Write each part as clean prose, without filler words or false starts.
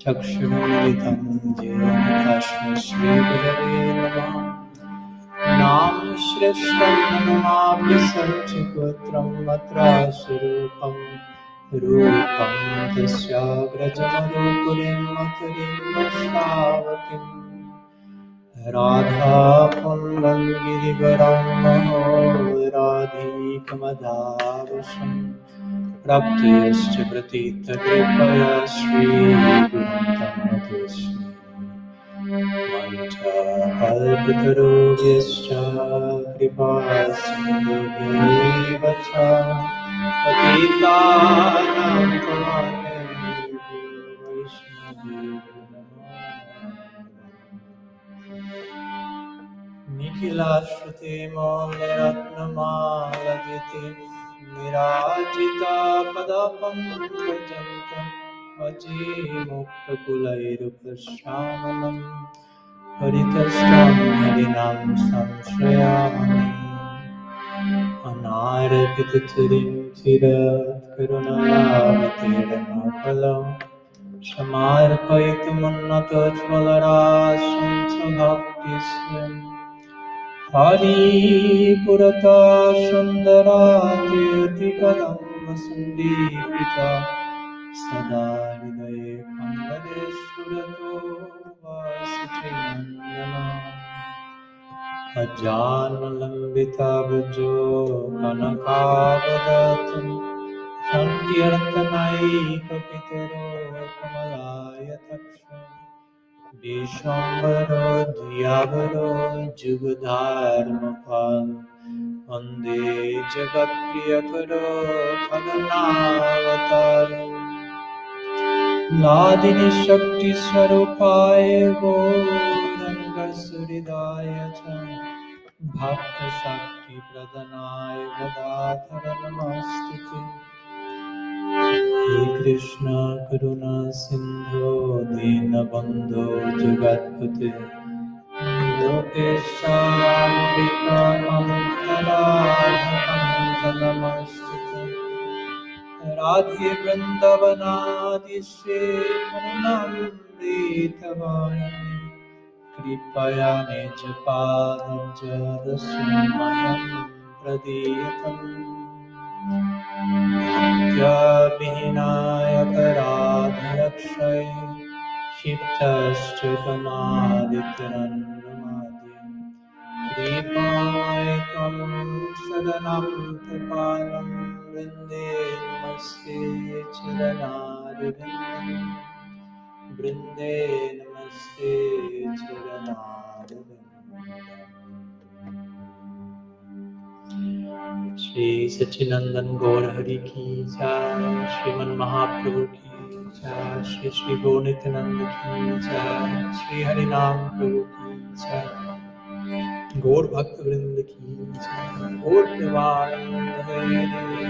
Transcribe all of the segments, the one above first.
चक्षुरुन्मिलितं येन तस्मै श्रीगुरवे नमः। नाम श्रेष्ठं मनुमाप्य सच्चिपुत्रं मत्राशरूपं रूपं तस्याग्रजमरुपुरीं मथुरीं वृषावतीं राधाकुण्डं गिरिवरं महो राधिकमदावशं प्राप्तयश्च प्रतीतकृपया श्रीगुरुं तं नतोऽस्मि वञ्चाकल्पतरुभ्यश्च कृपासिन्धुभ्येव च पतितानां पावनेभ्यो वैष्णवेभ्यो नमो नमः। निखिलाश्रुतिमौल्यरत्नमालयति निराजितापदपङ्कजं अजीमुक्तकुलैरुपश्यामलम् परितस्तं हरिणां संश्रयामि अनारपितचरिं चिरत्करुणयावतीर्णकलं समार्पयितुमुन्नतज्वलराशं स्वभक्तिस्यं हरिपुरता सुन्दराद्युतिकदम्बसुन्दीपिता सदा हृदये कन्ददेशुरतो वासुचिनन्दना अजानुलम्बिताब्जो कनकावदातु सङ्कीर्तनैकपितरो कमलायतक्षो विश्वम्भरो द्वियावरो जुगधर्मपाल वन्दे जगत्प्रियकरो खगनावतारो नादिनि शक्तिस्वरूपाय गौरङ्गसुहृदाय च भक्तशक्तिप्रदनाय गदाधर नमस्तुते। हे कृष्ण करुणा सिन्धो दीनबन्धो जगत्पते लोकेशान्तिकामन्तराधकं नमस्तुते। राधे वृन्दवनादिशे करुणामृतवाहिनी कृपया निजपादजलसुमयं प्रदीयतम् नित्यविहीनाय अपराधरक्षये क्षिप्तश्च कमादितरन्नुमादि कृपामयिकं सदनं कृपालं वृन्दे नमस्ते चरणारविन्दं वृन्दे नमस्ते चरणारविन्दम्। श्री सच्चिनंदन गौर हरि की जय, श्रीमन महाप्रभु की जय, श्री श्री गौर नित्यानंद की जय, श्री हरि नाम प्रभु की जय, गौर भक्त वृंद की जय, गौर Premanand Hare Hare.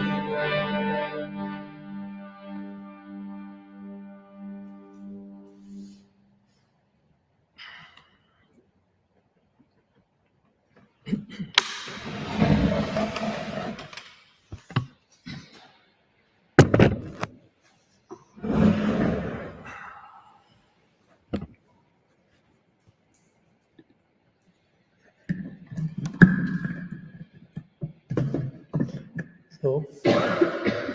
So,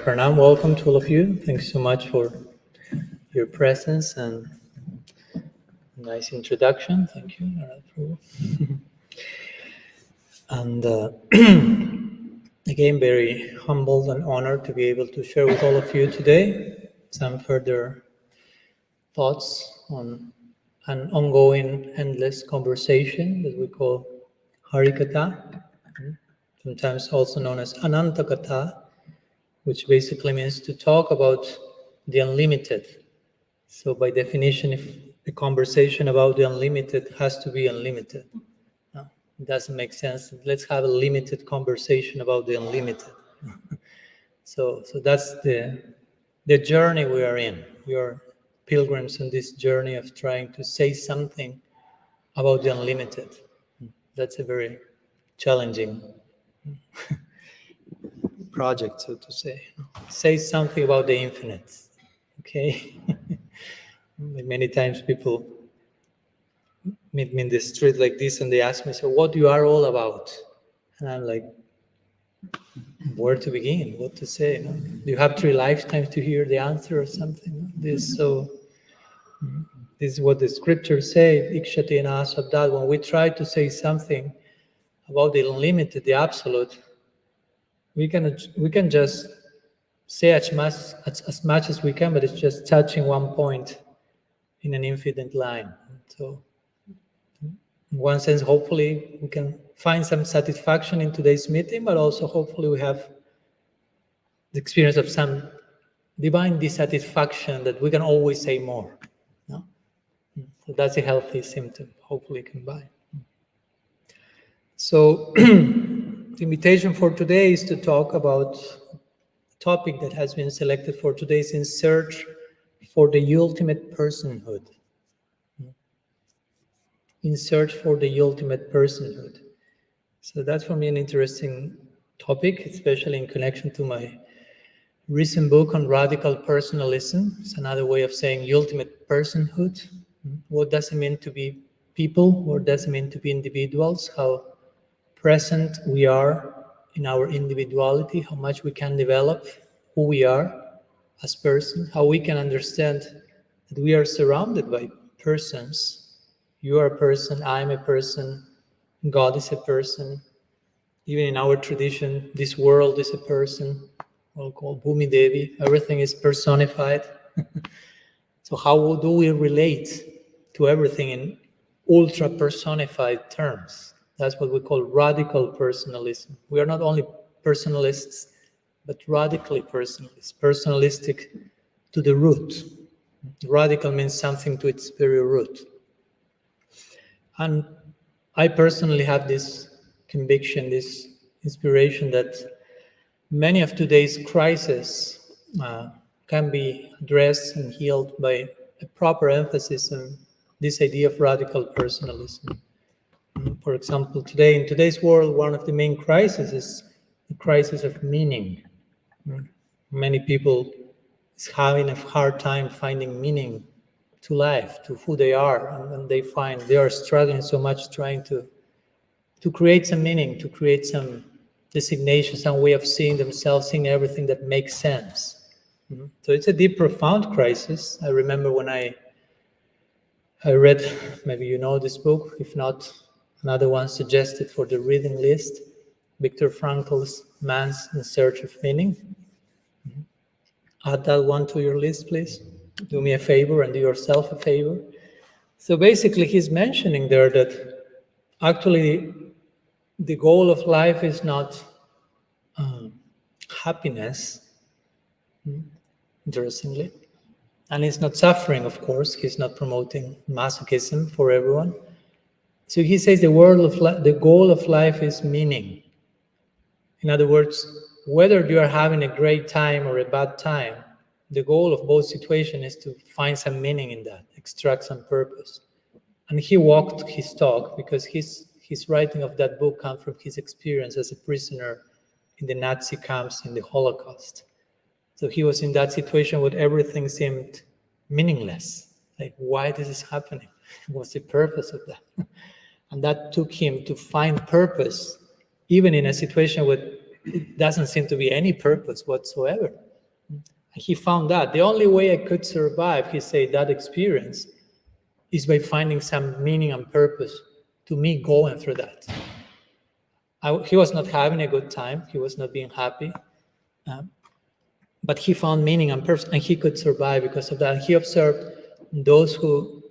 Pranam, welcome to all of you. Thanks so much for your presence and nice introduction. Thank you. And again, very humbled and honored to be able to share with all of you today some further thoughts on an ongoing, endless conversation that we call Harikatha, sometimes also known as Anantakatha, which basically means to talk about the unlimited. So by definition, if the conversation about the unlimited has to be unlimited, no, it doesn't make sense. Let's have a limited conversation about the unlimited. So that's the journey we are in. We are pilgrims on this journey of trying to say something about the unlimited. That's a very challenging project, so to say. Say something about the infinite, okay? Many times people meet me in the street like this and they ask me, so what you are all about? And I'm like, where to begin? What to say? No? Do you have 3 lifetimes to hear the answer or something? No? This is what the scriptures say, Ikshati and Asabdat. When we try to say something about the unlimited, the absolute, we can just say as much as we can, but it's just touching one point in an infinite line. So in one sense, hopefully we can find some satisfaction in today's meeting, but also hopefully we have the experience of some divine dissatisfaction that we can always say more. No? So that's a healthy symptom, hopefully combined. So the invitation for today is to talk about a topic that has been selected for today's In Search for the Ultimate Personhood. In search for the ultimate personhood. So that's for me an interesting topic, especially in connection to my recent book on radical personalism. It's another way of saying ultimate personhood. What does it mean to be people? What does it mean to be individuals? How present we are in our individuality, how much we can develop who we are as persons, how we can understand that we are surrounded by persons. You are a person, I'm a person, God is a person. Even in our tradition, this world is a person, we'll call Bhumi Devi, everything is personified. So how do we relate to everything in ultra personified terms? That's what we call radical personalism. We are not only personalists, but radically personalists, personalistic to the root. Radical means something to its very root. And I personally have this conviction, this inspiration that many of today's crises can be addressed and healed by a proper emphasis on this idea of radical personalism. For example, today in today's world, one of the main crises is the crisis of meaning. Many people is having a hard time finding meaning to life, to who they are, and they find they are struggling so much trying to create some meaning, to create some designation, some way of seeing themselves, seeing everything that makes sense. So it's a deep, profound crisis. I remember when I read, maybe you know this book, if not, another one suggested for the reading list, Viktor Frankl's Man's in Search of Meaning. Add that one to your list, please. Do me a favor and do yourself a favor. So basically, he's mentioning there that actually the goal of life is not happiness, interestingly, and it's not suffering, of course. He's not promoting masochism for everyone. So he says the goal of life is meaning. In other words, whether you are having a great time or a bad time, the goal of both situations is to find some meaning in that, extract some purpose. And he walked his talk because his writing of that book comes from his experience as a prisoner in the Nazi camps in the Holocaust. So he was in that situation where everything seemed meaningless. Like, why this is happening? What's the purpose of that? And that took him to find purpose, even in a situation where it doesn't seem to be any purpose whatsoever. He found that the only way I could survive, he said, that experience is by finding some meaning and purpose to me going through that. He was not having a good time. He was not being happy. But he found meaning and purpose, and he could survive because of that. He observed those who,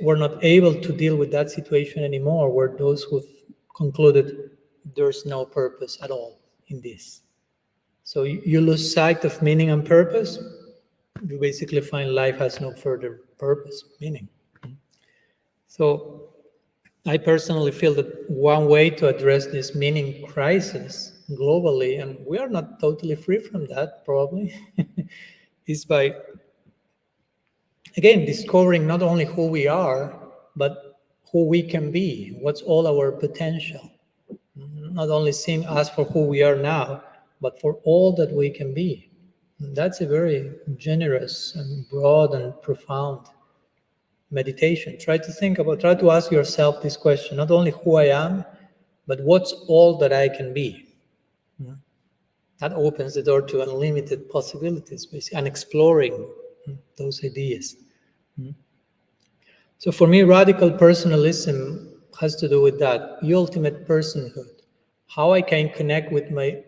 were not able to deal with that situation anymore were those who concluded there's no purpose at all in this. So you lose sight of meaning and purpose, you basically find life has no further purpose, meaning. So I personally feel that one way to address this meaning crisis globally, and we are not totally free from that probably, is by, again, discovering not only who we are, but who we can be, what's all our potential. Not only seeing us for who we are now, but for all that we can be. And that's a very generous and broad and profound meditation. Try to ask yourself this question, not only who I am, but what's all that I can be. That opens the door to unlimited possibilities, basically, and exploring those ideas. So for me, radical personalism has to do with that, the ultimate personhood, how I can connect with my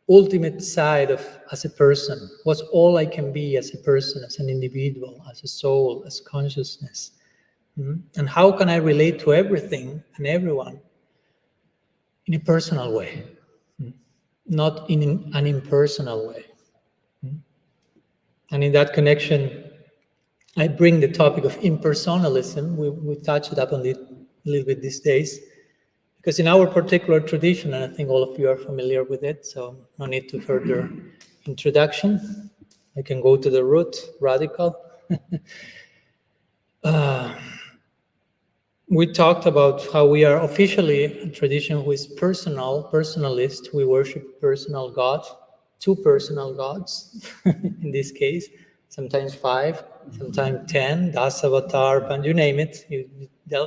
ultimate side of as a person, what's all I can be as a person, as an individual, as a soul, as consciousness. And how can I relate to everything and everyone in a personal way, not in an impersonal way. And in that connection, I bring the topic of impersonalism. We touched upon it a little bit these days, because in our particular tradition, and I think all of you are familiar with it, so no need to further introduction. I can go to the root, radical. We talked about how we are officially a tradition who is personalist. We worship personal God, two personal gods in this case, sometimes 5, sometimes 10, Dasavatar, and you name it. You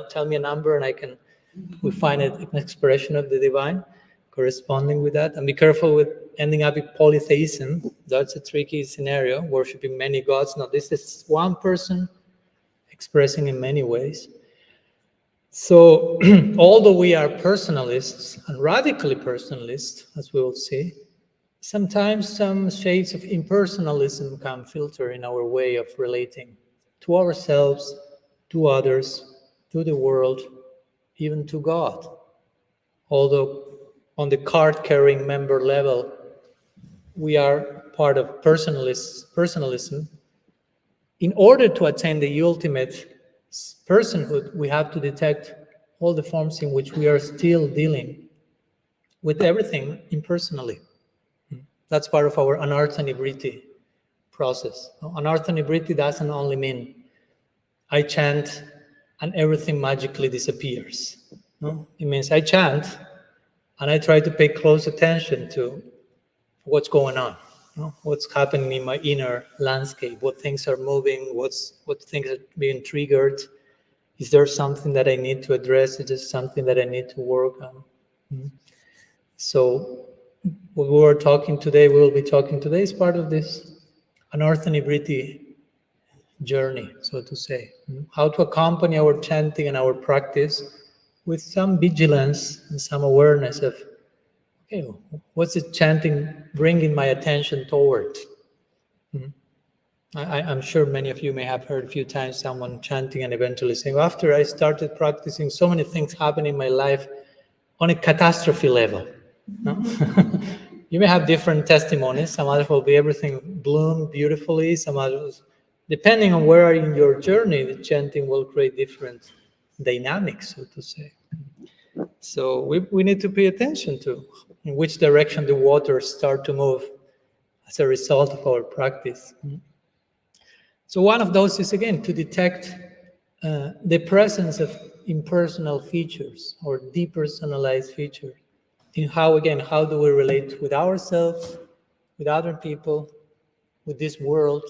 tell me a number and we find it an expression of the divine corresponding with that. And be careful with ending up with polytheism. That's a tricky scenario, worshiping many gods. Now, this is one person expressing in many ways. So, although we are personalists and radically personalists, as we will see, sometimes some shades of impersonalism can filter in our way of relating to ourselves, to others, to the world, even to God. Although on the card-carrying member level, we are part of personalism. In order to attain the ultimate personhood, we have to detect all the forms in which we are still dealing with everything impersonally. That's part of our anartha-nivriti process. Anartha-nivriti doesn't only mean I chant and everything magically disappears. No? It means I chant and I try to pay close attention to what's going on. What's happening in my inner landscape, what things are moving, what things are being triggered. Is there something that I need to address? Is there something that I need to work on? So what we will be talking today is part of this anartha-nivriti journey, so to say. How to accompany our chanting and our practice with some vigilance and some awareness of, okay, what's the chanting bringing my attention toward? I'm sure many of you may have heard a few times someone chanting and eventually saying, after I started practicing, so many things happened in my life on a catastrophe level. No? You may have different testimonies. Some others will be everything bloomed beautifully. Some others, depending on where in your journey, the chanting will create different dynamics, so to say. So we need to pay attention to in which direction the waters start to move as a result of our practice. So one of those is, again, to detect the presence of impersonal features or depersonalized features in how do we relate with ourselves, with other people, with this world,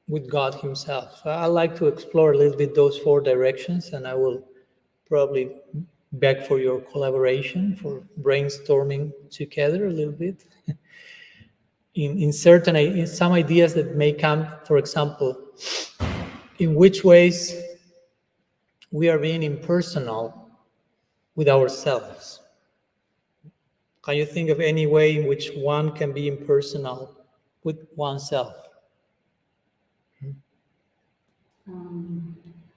with God himself. So I like to explore a little bit those 4 directions, and I will probably beg for your collaboration, for brainstorming together a little bit. In some ideas that may come, for example, in which ways we are being impersonal with ourselves. Can you think of any way in which one can be impersonal with oneself?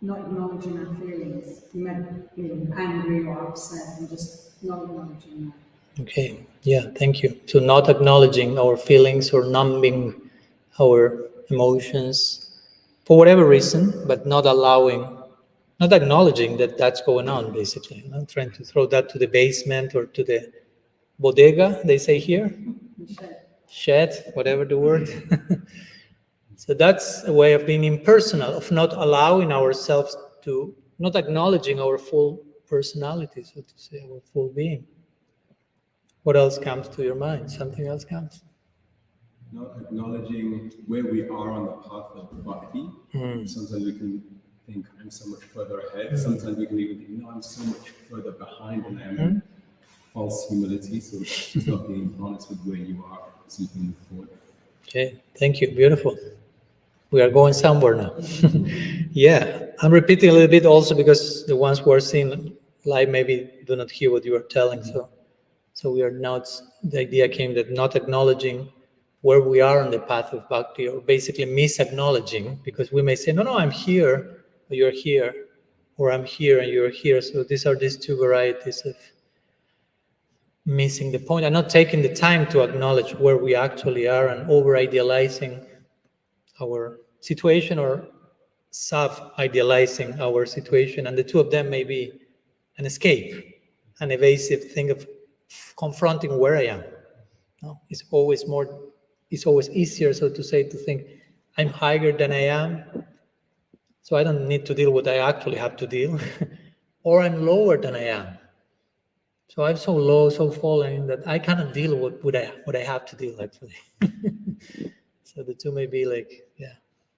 Not acknowledging our feelings. You might be angry or upset and just not acknowledging that. Okay, yeah, thank you. So not acknowledging our feelings or numbing our emotions for whatever reason, but not acknowledging that that's going on, basically. I'm trying to throw that to the basement or to the bodega, they say here. Shed, whatever the word. So that's a way of being impersonal, of not allowing ourselves to, not acknowledging our full personality, so to say, our full being. What else comes to your mind? Something else comes? Not acknowledging where we are on the path of bhakti. Sometimes we can think I'm so much further ahead. Sometimes we can even think, no, I'm so much further behind than I am. False humility, so just not being honest with where you are, so you can move forward. Okay, thank you. Beautiful. We are going somewhere now. Yeah, I'm repeating a little bit also because the ones who are seeing live maybe do not hear what you are telling. So we are now, the idea came that not acknowledging where we are on the path of bhakti, or basically misacknowledging, because we may say, no, I'm here, but you're here, or I'm here and you're here. So these two varieties of missing the point and not taking the time to acknowledge where we actually are, and over-idealizing our situation or self-idealizing our situation. And the two of them may be an escape, an evasive thing of confronting where I am. No, it's always easier, so to say, to think I'm higher than I am, so I don't need to deal with what I actually have to deal, or I'm lower than I am, so I'm so low, so fallen that I cannot deal with what I have to deal actually. So the two may be like,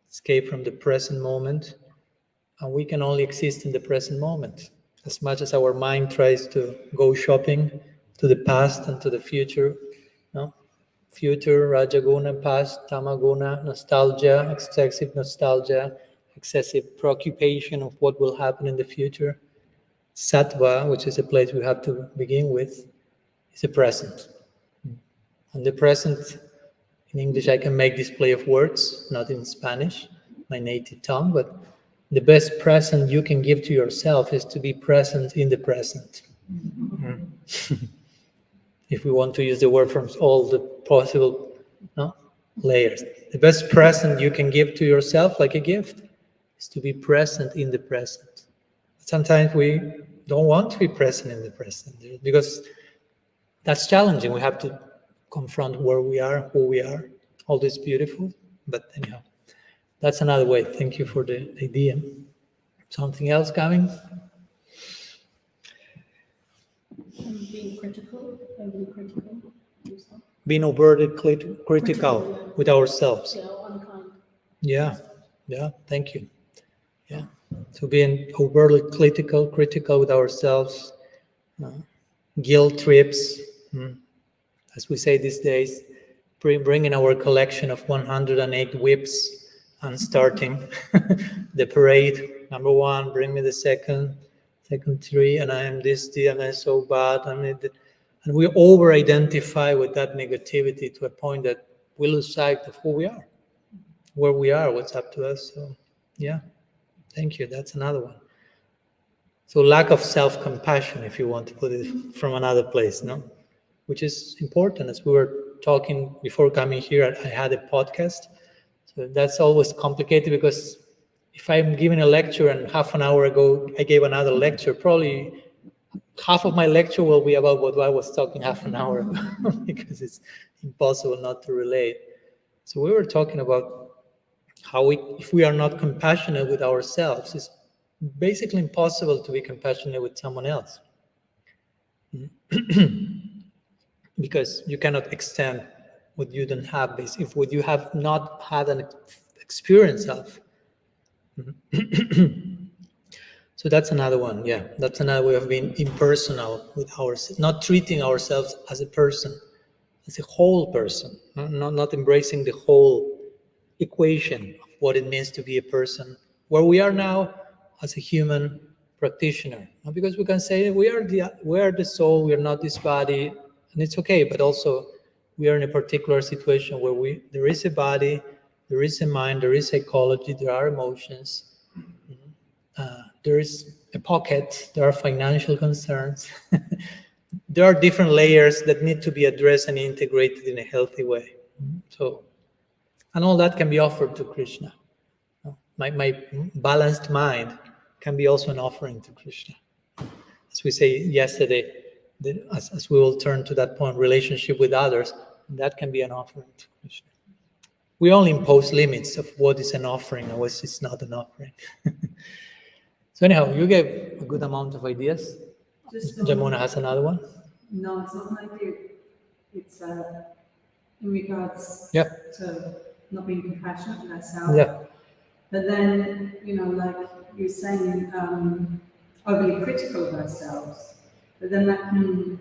escape from the present moment, and we can only exist in the present moment. As much as our mind tries to go shopping to the past and to the future, no? Future, Rajaguna, past, Tamaguna, nostalgia, excessive preoccupation of what will happen in the future. Sattva, which is a place we have to begin with, is the present. And the present, in English, I can make this play of words, not in Spanish, my native tongue, but the best present you can give to yourself is to be present in the present. If we want to use the word from all the possible layers. The best present you can give to yourself, like a gift, is to be present in the present. Sometimes we don't want to be present in the present because that's challenging. We have to confront where we are, who we are. All this beautiful, but anyhow, that's another way. Thank you for the idea. Something else coming? Being critical, overly critical. Being overtly critical with ourselves. Yeah, unkind. Yeah, thank you. Yeah, so being overtly critical with ourselves, guilt trips, as we say these days, bringing our collection of 108 whips and starting the parade. Number one, bring me the second three, and I am this, and I'm so bad. And we over-identify with that negativity to a point that we lose sight of who we are, where we are, what's up to us. So, yeah, thank you. That's another one. So lack of self-compassion, if you want to put it from another place, no? Which is important. As we were talking before coming here, I had a podcast. So that's always complicated because if I'm giving a lecture and half an hour ago I gave another lecture, probably half of my lecture will be about what I was talking half an hour ago because it's impossible not to relate. So we were talking about how if we are not compassionate with ourselves, it's basically impossible to be compassionate with someone else. Because you cannot extend what you don't have, if what you have not had an experience of. So that's another one. Yeah, that's another way of being impersonal with ourselves, not treating ourselves as a person, as a whole person, not embracing the whole equation of what it means to be a person, where we are now as a human practitioner. Because we can say we are the soul, we are not this body, and it's okay, but also we are in a particular situation where there is a body, there is a mind, there is psychology, there are emotions, there is a pocket, there are financial concerns. There are different layers that need to be addressed and integrated in a healthy way. So, and all that can be offered to Krishna. My balanced mind can be also an offering to Krishna. As we say yesterday, as we will turn to that point, relationship with others, that can be an offering to Krishna. We only impose limits of what is an offering and what is not an offering. So anyhow, you gave a good amount of ideas. Jamuna has another one. No, it's not an idea. It's in regards Yeah. to not being compassionate with ourselves. Yeah. But then, like you were saying, overly critical of ourselves, but then that can,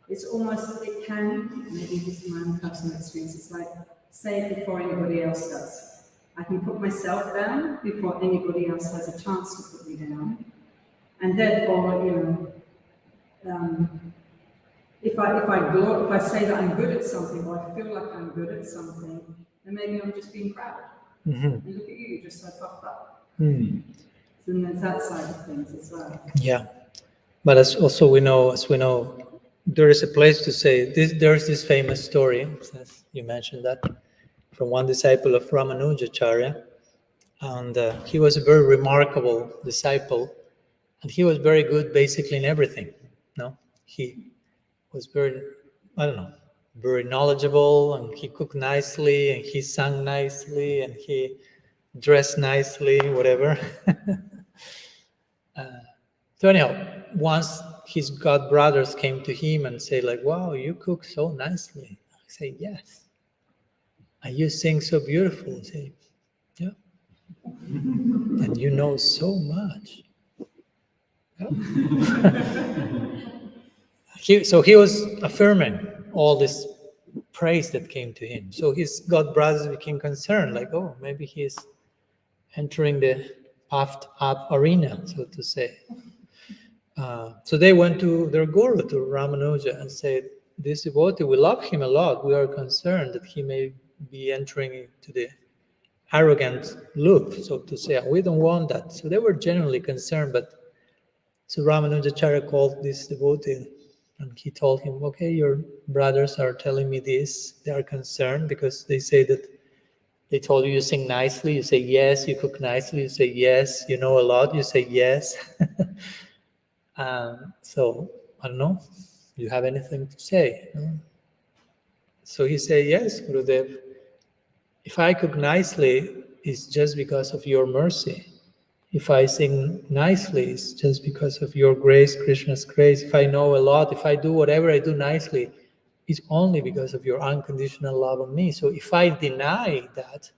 it's almost, it can, maybe this is my own personal experience, it's like, say it before anybody else does. I can put myself down before anybody else has a chance to put me down. And therefore, if I say that I'm good at something, or I feel like I'm good at something, then maybe I'm just being proud. And look at you, you're just so puffed up. So then there's that side of things as well. Yeah, but as we know, there is a place to say this. There's this famous story, as you mentioned that, from one disciple of Ramanujacharya, and he was a very remarkable disciple, and he was very good basically in everything. No, he was very, very knowledgeable, and he cooked nicely, and he sang nicely, and he dressed nicely, whatever. So anyhow, once his god brothers came to him and say like, "Wow, you cook so nicely." I say, "Yes." "And you sing so beautiful." I say, "Yeah." "And you know so much." Yeah. So he was affirming all this praise that came to him. So his god brothers became concerned, like, "Oh, maybe he's entering the puffed up arena," so to say. So they went to their guru, to Ramanuja, and said, "This devotee, we love him a lot. We are concerned that he may be entering into the arrogant loop, so to say. We don't want that." So they were genuinely concerned. But so Ramanujacharya called this devotee, and he told him, "Okay, your brothers are telling me this. They are concerned because they say that they told you sing nicely. You say yes. You cook nicely. You say yes. You know a lot. You say yes." So I don't know. Do you have anything to say? No? So he said, "Yes, Gurudev. If I cook nicely, it's just because of your mercy. If I sing nicely, it's just because of your grace, Krishna's grace. If I know a lot, if I do whatever I do nicely, it's only because of your unconditional love of me. So if I deny that,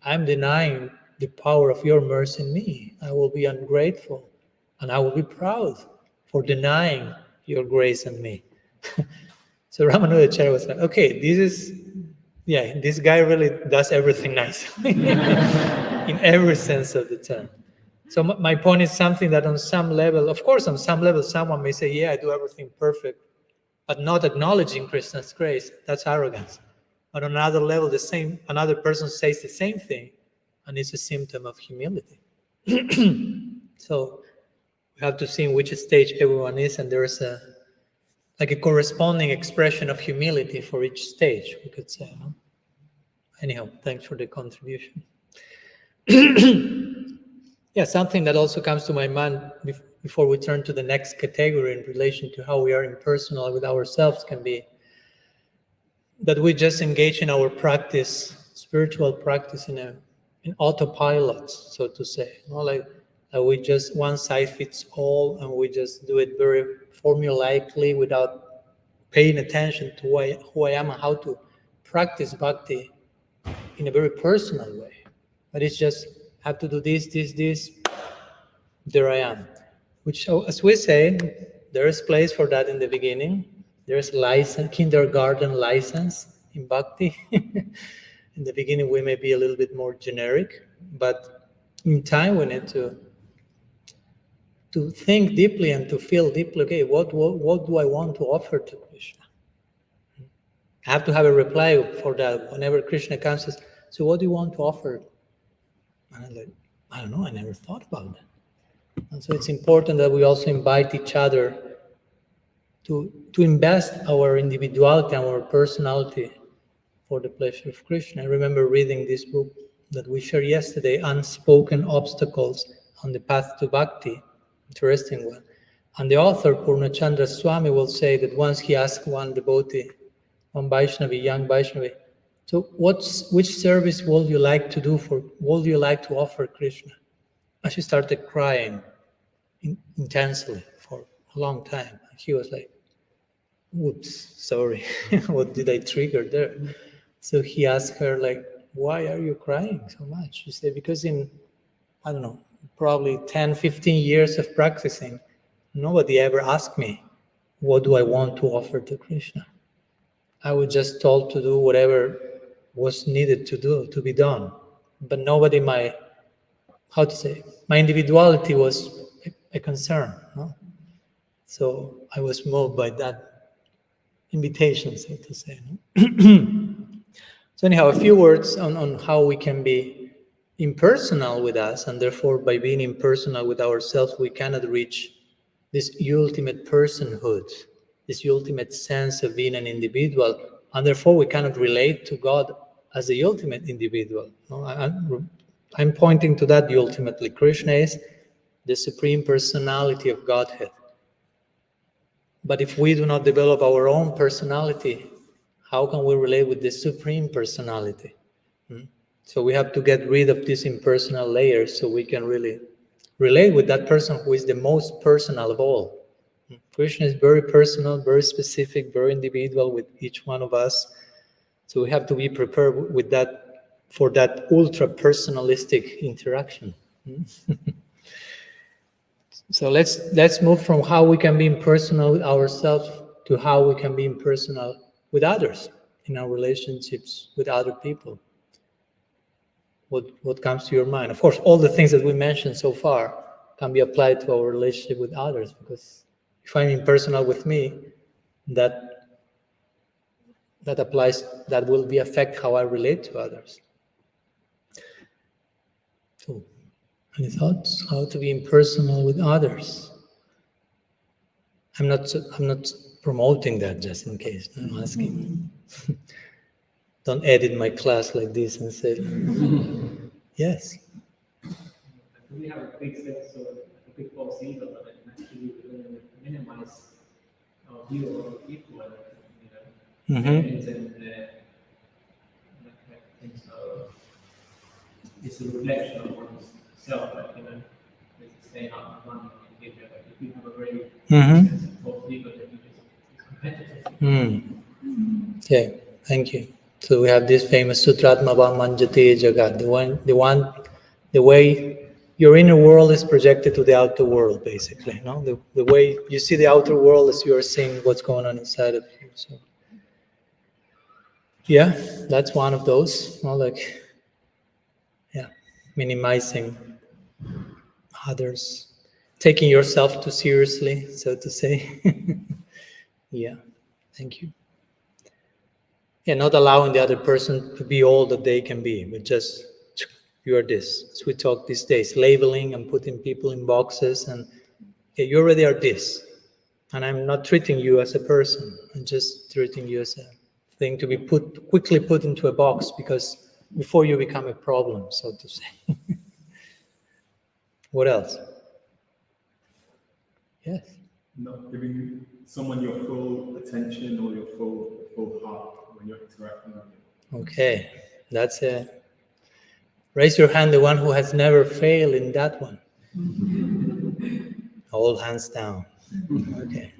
I'm denying the power of your mercy in me. I will be ungrateful, and I will be proud for denying your grace in me." So Ramanujacharya was like, "Okay, this guy really does everything nicely in every sense of the term." So my point is something that on some level, of course, on some level, someone may say, "Yeah, I do everything perfect," but not acknowledging Krishna's grace. That's arrogance. But on another level, another person says the same thing, and it's a symptom of humility. So we have to see in which stage everyone is, and there is a corresponding expression of humility for each stage, we could say. No? Anyhow, thanks for the contribution. Yeah, something that also comes to my mind before we turn to the next category in relation to how we are impersonal with ourselves can be that we just engage in our practice, spiritual practice, in autopilot, so to say. You know, like we just one size fits all, and we just do it very formulaically without paying attention to who I am and how to practice bhakti in a very personal way. But it's just have to do this, there I am. Which, as we say, there is place for that in the beginning. There's kindergarten license in bhakti. In the beginning, we may be a little bit more generic, but in time, we need to think deeply and to feel deeply. Okay, what do I want to offer to Krishna? I have to have a reply for that. Whenever Krishna comes, says, "So, what do you want to offer?" And I'm like, "I don't know. I never thought about that." And so it's important that we also invite each other to invest our individuality and our personality for the pleasure of Krishna. I remember reading this book that we shared yesterday, Unspoken Obstacles on the Path to Bhakti. Interesting one. And the author, Purnachandra Swami, will say that once he asked one devotee, one Vaishnavi, young Vaishnavi, "So which service would you like to offer Krishna?" And she started crying intensely for a long time. And he was like, "Oops, sorry, what did I trigger there?" So he asked her, like, "Why are you crying so much?" She said, "Because in probably 10, 15 years of practicing, nobody ever asked me, what do I want to offer to Krishna? I was just told to do whatever was needed to do, to be done. But nobody, my individuality was a concern. No? So I was moved by that invitation, so to say. No? So anyhow, a few words on how we can be impersonal with us, and therefore by being impersonal with ourselves, we cannot reach this ultimate personhood, this ultimate sense of being an individual, and therefore we cannot relate to God as the ultimate individual. No? I'm pointing to that ultimately. Krishna is the supreme personality of Godhead. But if we do not develop our own personality, how can we relate with the supreme personality? So we have to get rid of these impersonal layers so we can really relate with that person who is the most personal of all. Krishna is very personal, very specific, very individual with each one of us. So we have to be prepared with that, for that ultra personalistic interaction. So let's move from how we can be impersonal with ourselves to how we can be impersonal with others in our relationships with other people. What comes to your mind? Of course, all the things that we mentioned so far can be applied to our relationship with others, because if I'm impersonal with me, that applies, that will be affect how I relate to others. So, any thoughts? How to be impersonal with others? I'm not promoting that, just in case. I'm asking. Don't edit my class like this and say, yes. We have a big sense of a big false ego that it actually minimize our view of other people and things so it's a reflection of oneself, like it's saying out of money and give it. If you have a very sense of false ego, then you just it's competitive. Okay, thank you. So we have this famous Sutratmava Manjate Jagat, the way your inner world is projected to the outer world, basically. No, the way you see the outer world is you are seeing what's going on inside of you. So, yeah, that's one of those. Minimizing others, taking yourself too seriously, so to say. Yeah, thank you. Yeah, not allowing the other person to be all that they can be, but just, you are this. As we talk these days, labeling and putting people in boxes, and okay, you already are this. And I'm not treating you as a person. I'm just treating you as a thing to be quickly put into a box, because before you become a problem, so to say. What else? Yes. Not giving someone your full attention or your full heart when you're interacting with them. Okay, that's a... Raise your hand, the one who has never failed in that one. All hands down. Okay.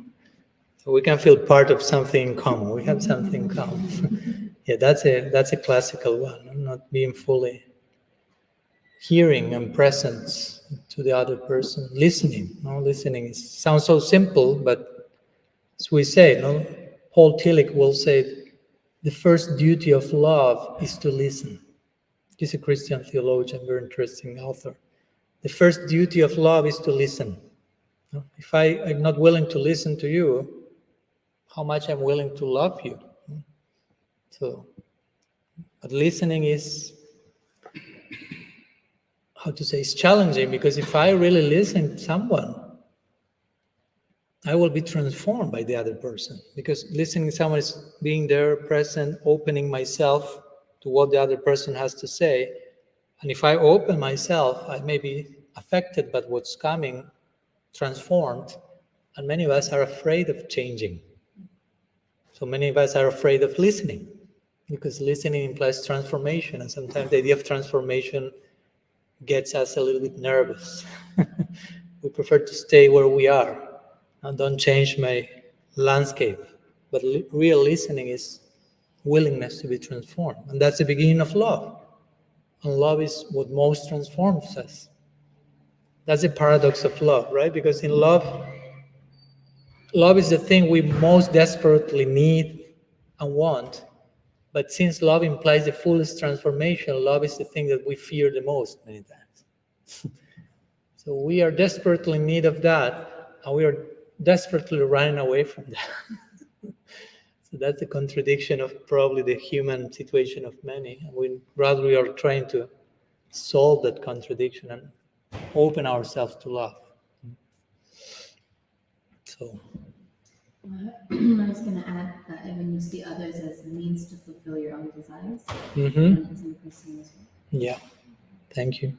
So we can feel part of something in common. We have something in common. Yeah, that's a classical one. I'm not being fully hearing and present to the other person. Listening. No, listening sounds so simple, but as we say, no, Paul Tillich will say, the first duty of love is to listen. He's a Christian theologian, very interesting author. The first duty of love is to listen. If I'm not willing to listen to you, how much I'm willing to love you? So, but listening is, it's challenging, because if I really listen to someone, I will be transformed by the other person, because listening to someone is being there, present, opening myself to what the other person has to say. And if I open myself, I may be affected by what's coming, transformed. And many of us are afraid of changing. So many of us are afraid of listening, because listening implies transformation. And sometimes the idea of transformation gets us a little bit nervous. We prefer to stay where we are and don't change my landscape. But real listening is willingness to be transformed. And that's the beginning of love. And love is what most transforms us. That's the paradox of love, right? Because in love is the thing we most desperately need and want. But since love implies the fullest transformation, love is the thing that we fear the most many times. So we are desperately in need of that, and we are desperately running away from that. So that's the contradiction of probably the human situation of many. And we are trying to solve that contradiction and open ourselves to love. So, I was going to add that when you see others as a means to fulfill your own desires, mhm. it's impersonal as well. Yeah, thank you.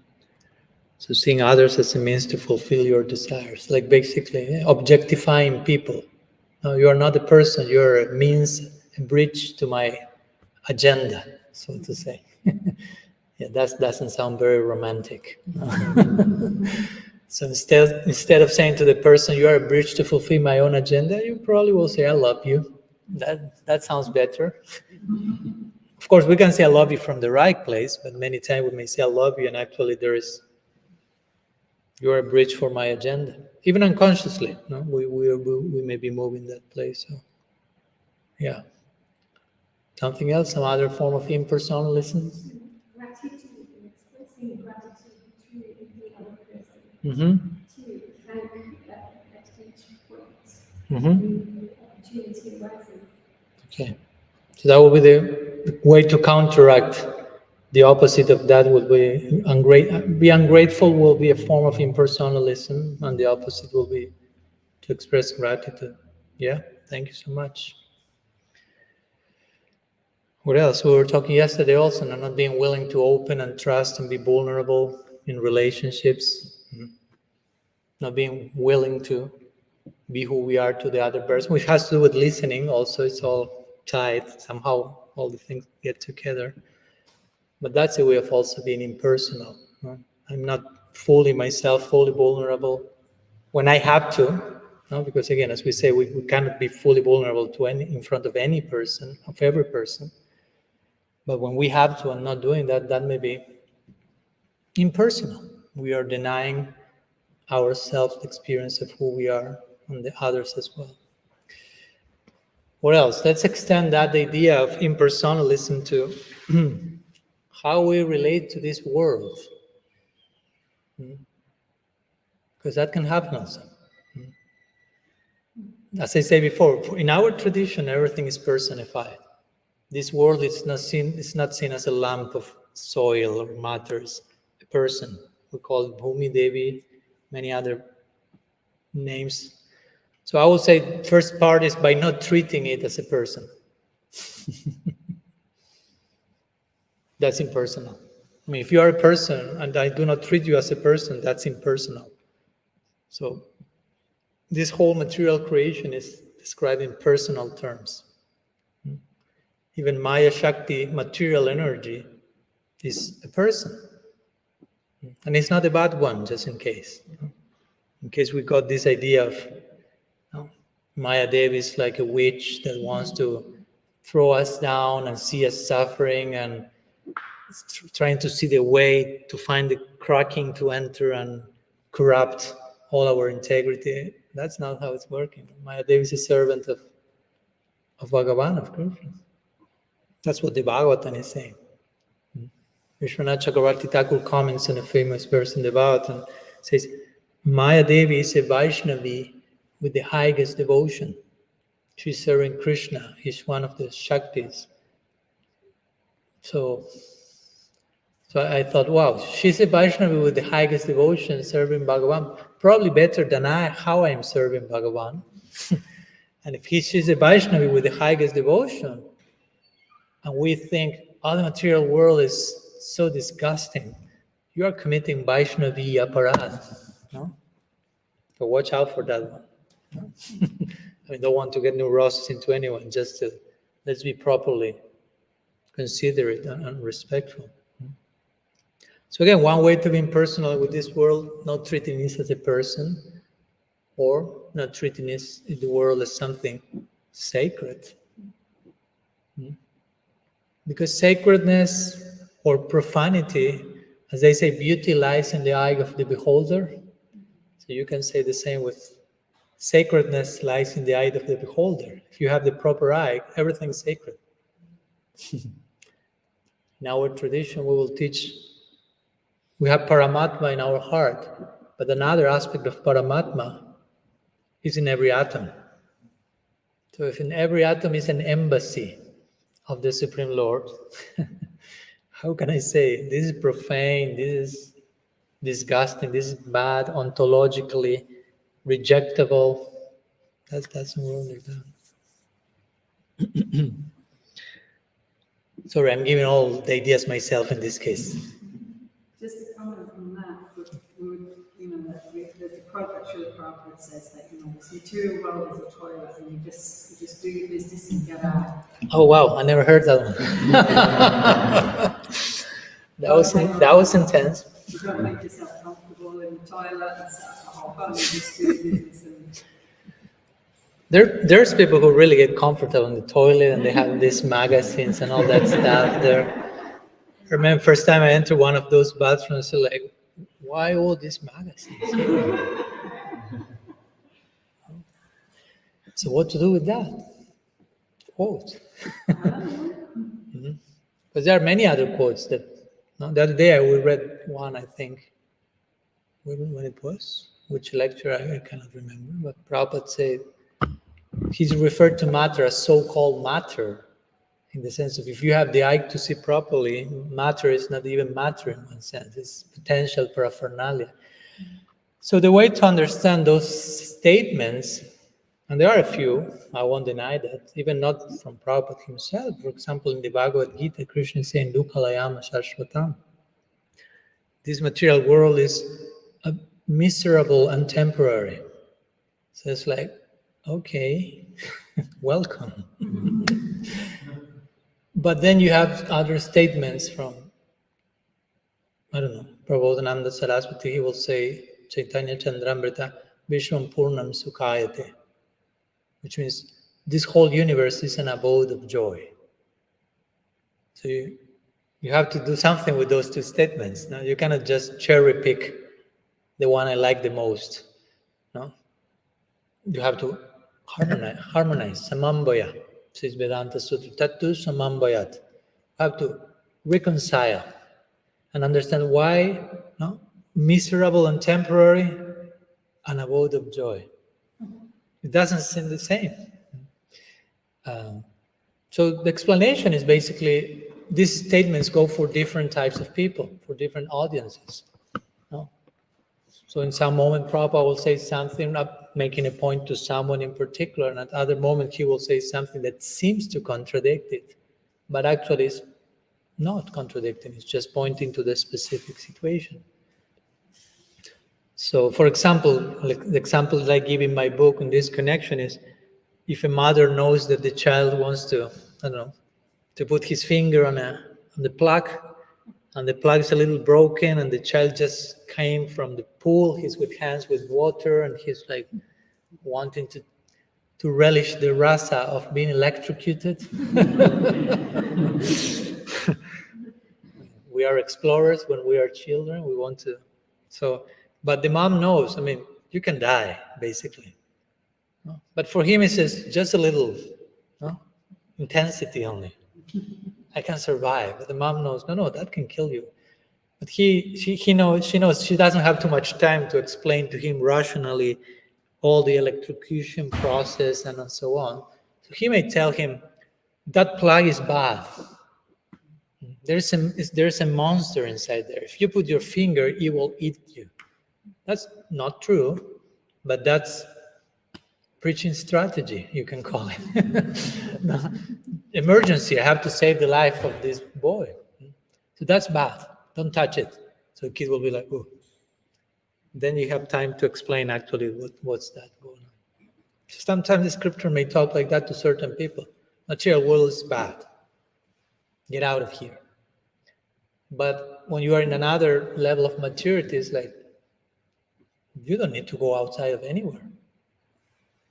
So seeing others as a means to fulfill your desires, like basically objectifying people. No, you are not a person, you're a means, a bridge to my agenda, so to say. Yeah, that doesn't sound very romantic. So instead of saying to the person, you are a bridge to fulfill my own agenda, you probably will say, I love you. That sounds better. Of course, we can say I love you from the right place, but many times we may say I love you, and actually you are a bridge for my agenda. Even unconsciously, no? we may be moving that place. So, yeah. Something else, some other form of impersonalism? Gratitude, expressing gratitude to the other person, Mm-hmm. to thank at each point, Mm-hmm. the opportunity arises. Okay. So that will be the way to counteract. The opposite of that would be ungrateful will be a form of impersonalism, and the opposite will be to express gratitude. Yeah, thank you so much. What else? We were talking yesterday also, not being willing to open and trust and be vulnerable in relationships, not being willing to be who we are to the other person, which has to do with listening also. It's all tied somehow, all the things get together. But that's a way of also being impersonal. No? I'm not fully myself, fully vulnerable when I have to. No? Because again, as we say, we cannot be fully vulnerable to in front of any person, of every person. But when we have to and not doing that, that may be impersonal. We are denying ourselves the experience of who we are and the others as well. What else? Let's extend that idea of impersonalism to how we relate to this world. Because that can happen also. As I say before, in our tradition, everything is personified. This world is not seen as a lump of soil or matters, a person. We call it Bhumi Devi, many other names. So I would say first part is by not treating it as a person. That's impersonal. I mean, if you are a person and I do not treat you as a person, that's impersonal. So this whole material creation is described in personal terms. Even Maya Shakti, material energy, is a person. And it's not a bad one, just in case. In case we got this idea of Maya Devi is like a witch that wants to throw us down and see us suffering and trying to see the way to find the cracking to enter and corrupt all our integrity. That's not how it's working. Maya Devi is a servant of Bhagavan, of Krishna. That's what the Bhagavatam is saying. Vishwanath Chakravarti Thakur comments on a famous verse in the Bhagavatam, says, Maya Devi is a Vaishnavi with the highest devotion. She's serving Krishna. He's one of the Shaktis. So I thought, wow, she's a Vaishnavi with the highest devotion serving Bhagavan. Probably better than how I'm serving Bhagavan. And if she's a Vaishnavi with the highest devotion, and we think, oh, the material world is so disgusting, you are committing Vaishnavi aparad. No? So watch out for that one. No? I don't want to get neurosis into anyone, just let's be properly considerate and respectful. So again, one way to be impersonal with this world, not treating this as a person, or not treating this in the world as something sacred. Because sacredness or profanity, as they say, beauty lies in the eye of the beholder. So you can say the same with sacredness lies in the eye of the beholder. If you have the proper eye, everything's sacred. In our tradition, we will teach, we have Paramatma in our heart, but another aspect of Paramatma is in every atom. So if in every atom is an embassy of the Supreme Lord, how can I say this is profane, this is disgusting, this is bad, ontologically rejectable? That's more like that. Sorry, I'm giving all the ideas myself in this case. Just to comment on that, there's a quote that Srila Prabhupada says that, this material world is a toilet and you just do your business and get out. Oh wow, I never heard that one. that was intense. You don't make yourself comfortable in the toilet and set up a whole home, you just do your business and... There's people who really get comfortable in the toilet and they have these magazines and all that stuff there. I remember first time I entered one of those bathrooms, so like, why all these magazines? So what to do with that? Quote. Because there are many other quotes that, the other day we read one, I think, when it was, which lecture I cannot remember, but Prabhupada said, he's referred to matter as so-called matter, in the sense of if you have the eye to see properly, matter is not even matter in one sense, it's potential paraphernalia. So the way to understand those statements, and there are a few, I won't deny that, even not from Prabhupada himself. For example, in the Bhagavad Gita, Krishna is saying, Dukhalayama Shashvatam. This material world is miserable and temporary. So it's like, okay, welcome. But then you have other statements from, I don't know, Prabodhananda Saraswati, he will say, Chaitanya Chandramrita Vishwam Purnam Sukhayate, which means this whole universe is an abode of joy. So you have to do something with those two statements. No? You cannot just cherry pick the one I like the most. No? You have to harmonize, samambhaya, says Vedanta Sutra, tattu samambhayat. You have to reconcile and understand why miserable and temporary, an abode of joy. It doesn't seem the same. So the explanation is basically these statements go for different types of people, for different audiences. No? So in some moment, Prabhupada will say something, not making a point to someone in particular, and at other moment he will say something that seems to contradict it, but actually is not contradicting, it's just pointing to the specific situation. So, for example, the example that I give in my book in this connection is, if a mother knows that the child wants to, to put his finger on the plug, and the plug is a little broken, and the child just came from the pool, he's with hands with water, and he's like wanting to relish the rasa of being electrocuted. We are explorers when we are children, we want to, but the mom knows, you can die, basically. But for him, it says just a little intensity only. I can survive. But the mom knows, no, that can kill you. But she knows, she doesn't have too much time to explain to him rationally all the electrocution process and so on. So he may tell him, that plug is bad. There's a monster inside there. If you put your finger, it will eat you. That's not true, but that's preaching strategy, you can call it. Emergency, I have to save the life of this boy. So that's bad, don't touch it. So the kid will be like, oh. Then you have time to explain actually what's that going on. Sometimes the scripture may talk like that to certain people. Material world is bad. Get out of here. But when you are in another level of maturity, it's like, you don't need to go outside of anywhere.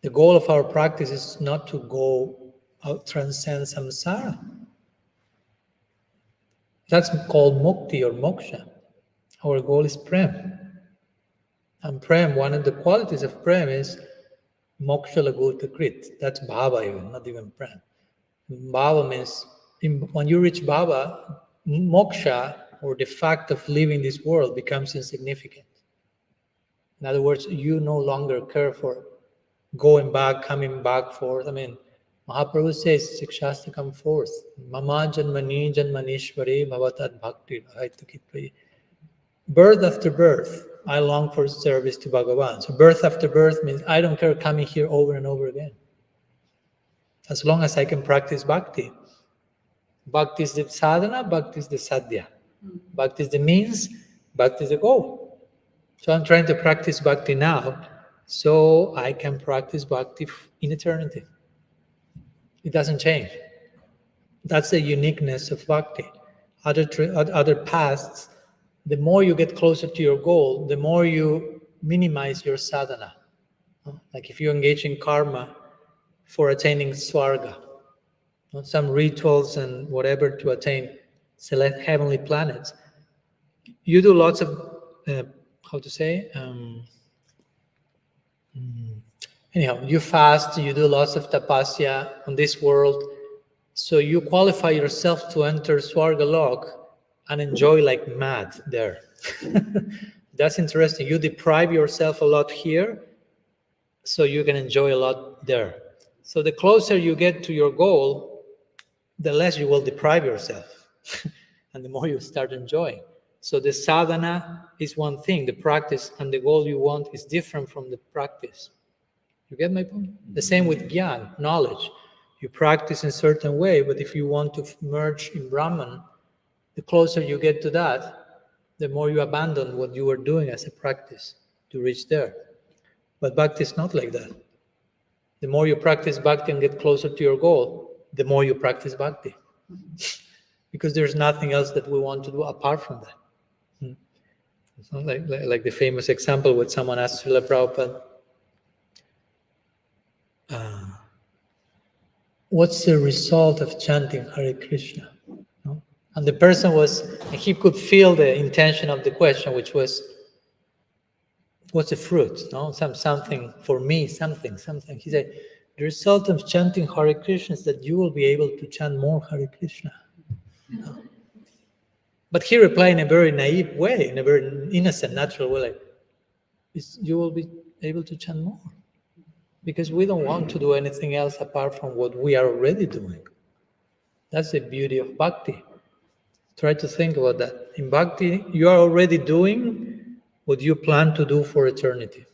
The goal of our practice is not to go out, transcend samsara. That's called mukti or moksha. Our goal is prem. And prem, one of the qualities of prem is moksha lagurta krit. That's bhava even, not even prem. Bhava means when you reach bhava, moksha, or the fact of leaving this world, becomes insignificant. In other words, you no longer care for going back, coming back forth. I mean, Mahaprabhu says, Sikshastra come forth. Mama janmani janmanishwari bhavatat bhakti ahaitukitvayi. Birth after birth, I long for service to Bhagavan. So birth after birth means I don't care coming here over and over again. As long as I can practice bhakti. Bhakti is the sadhana, bhakti is the sadhya. Bhakti is the means, bhakti is the goal. So I'm trying to practice bhakti now so I can practice bhakti in eternity. It doesn't change. That's the uniqueness of bhakti. Other paths, the more you get closer to your goal, the more you minimize your sadhana. Like if you engage in karma for attaining swarga, some rituals and whatever to attain select heavenly planets, you do lots of, anyhow, you fast, you do lots of tapasya on this world, so you qualify yourself to enter Swarga Lok and enjoy like mad there. That's interesting. You deprive yourself a lot here, so you can enjoy a lot there. So the closer you get to your goal, the less you will deprive yourself, and the more you start enjoying. So the sadhana is one thing, the practice and the goal you want is different from the practice. You get my point? The same with gyan, knowledge. You practice in a certain way, but if you want to merge in Brahman, the closer you get to that, the more you abandon what you were doing as a practice to reach there. But bhakti is not like that. The more you practice bhakti and get closer to your goal, the more you practice bhakti. Because there's nothing else that we want to do apart from that. It's not like the famous example when someone asked Srila Prabhupada, what's the result of chanting Hare Krishna? No? And the person he could feel the intention of the question, which was, what's the fruit? No, something for me, something. He said, the result of chanting Hare Krishna is that you will be able to chant more Hare Krishna. No? But he replied in a very naive way, in a very innocent, natural way, like, you will be able to chant more. Because we don't want to do anything else apart from what we are already doing. That's the beauty of bhakti. Try to think about that. In bhakti, you are already doing what you plan to do for eternity.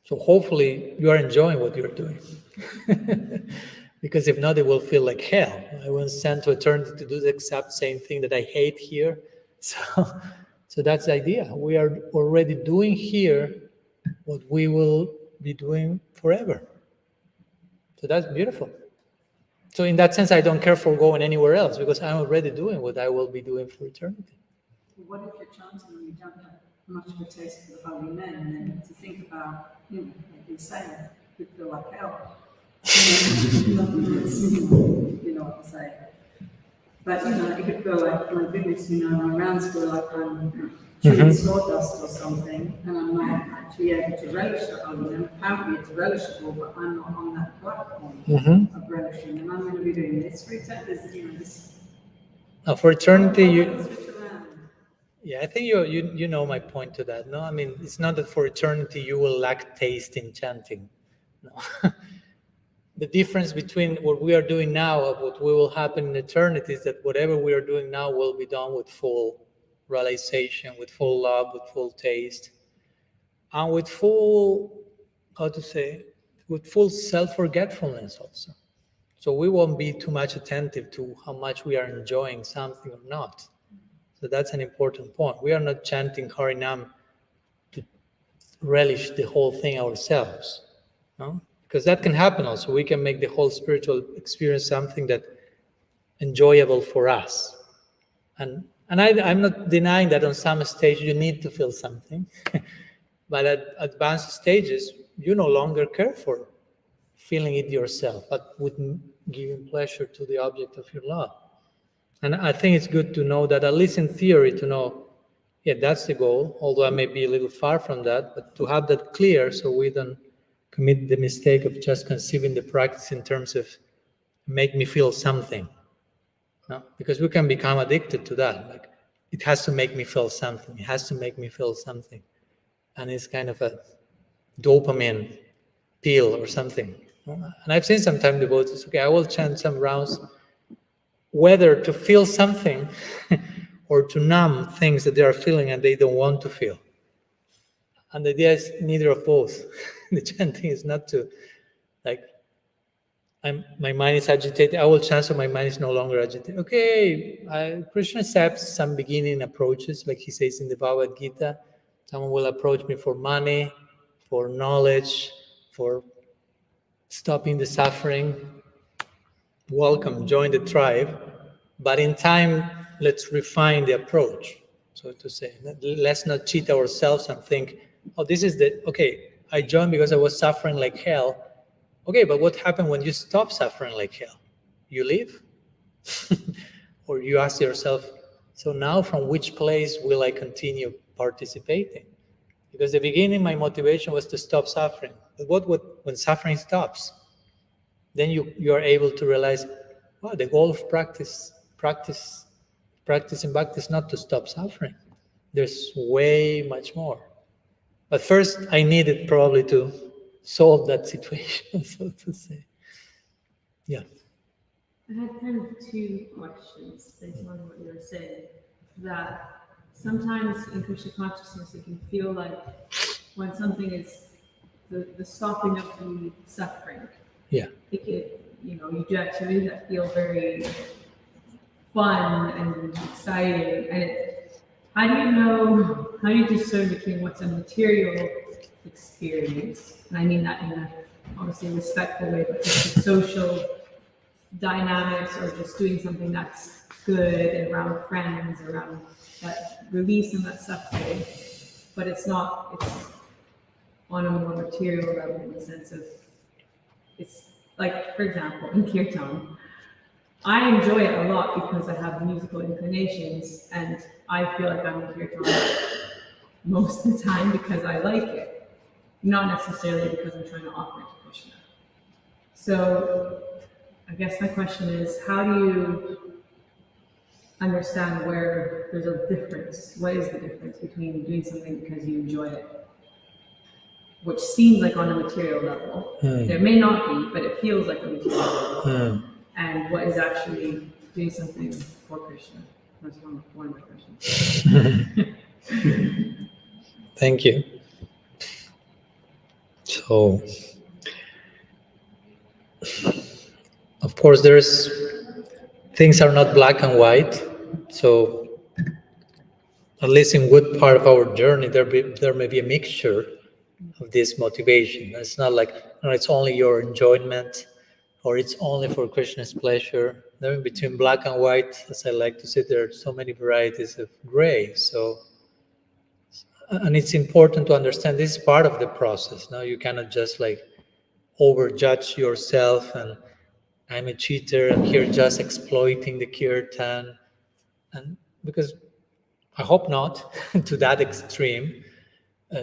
So hopefully you are enjoying what you're doing. Because if not, it will feel like hell. I was sent to eternity to do the exact same thing that I hate here. So that's the idea. We are already doing here what we will be doing forever. So that's beautiful. So in that sense, I don't care for going anywhere else because I'm already doing what I will be doing for eternity. What if you're chanting and you don't have much of a taste for the holy men, and then to think about, like you're saying, you feel like hell. You know what I'm saying. But it could feel like my goodness, my rounds feel like I'm chewing sawdust or something, and I'm not actually able to relish the holy men. Apparently it's relishable, but I'm not on that platform of relishing, and I'm going to be doing this for eternity. Now for eternity, I think you know my point to that. No, I mean, it's not that for eternity you will lack taste in chanting. No. The difference between what we are doing now and what will happen in eternity is that whatever we are doing now will be done with full realization, with full love, with full taste, and with full, with full self-forgetfulness also. So we won't be too much attentive to how much we are enjoying something or not. So that's an important point. We are not chanting Harinam to relish the whole thing ourselves, no? Because that can happen also. We can make the whole spiritual experience something that enjoyable for us. And I'm not denying that on some stage you need to feel something. But at advanced stages, you no longer care for feeling it yourself, but with giving pleasure to the object of your love. And I think it's good to know that, at least in theory, to know, yeah, that's the goal, although I may be a little far from that, but to have that clear so we don't commit the mistake of just conceiving the practice in terms of make me feel something. No? Because we can become addicted to that. Like, it has to make me feel something. It has to make me feel something. And it's kind of a dopamine pill or something. And I've seen sometimes devotees, okay, I will chant some rounds, whether to feel something or to numb things that they are feeling and they don't want to feel. And the idea is neither of both. The chanting is not to, like, my mind is agitated, I will chant so my mind is no longer agitated. Okay, Krishna accepts some beginning approaches, like he says in the Bhagavad Gita. Someone will approach me for money, for knowledge, for stopping the suffering. Welcome, join the tribe. But in time, let's refine the approach, so to say. Let's not cheat ourselves and think, oh, this is okay, I joined because I was suffering like hell. Okay, but what happened when you stop suffering like hell? You leave? Or you ask yourself, so now from which place will I continue participating? Because at the beginning, my motivation was to stop suffering. But when suffering stops? Then you are able to realize, wow, the goal of practicing bhakti is not to stop suffering. There's way much more. But first, I needed probably to solve that situation, so to say. Yeah. I had kind of two questions based on what you were saying. That sometimes in Krishna consciousness, it can feel like when something is the stopping of the suffering. Yeah. It can, you do activities that feel very fun and exciting. And how do you discern between what's a material experience, and I mean that in a obviously respectful way, but just the social dynamics or just doing something that's good and around friends, around that release and that suffering, but it's on a more material level in the sense of, it's like, for example, in kirtan, I enjoy it a lot because I have musical inclinations and I feel like I'm in kirtan most of the time because I like it, not necessarily because I'm trying to offer it to Krishna. So I guess my question is, how do you understand where there's a difference? What is the difference between doing something because you enjoy it, which seems like on a material level, there may not be, but it feels like a material level, and what is actually doing something for Krishna? That's one of my questions. Thank you. So, of course, things are not black and white. So, at least in good part of our journey, there may be a mixture of this motivation. It's not like, it's only your enjoyment, or it's only for Krishna's pleasure. Then between black and white, as I like to say, there are so many varieties of gray. So, and it's important to understand this is part of the process. Now, you cannot just overjudge yourself and I'm a cheater, I'm here just exploiting the kirtan. And because I hope not to that extreme,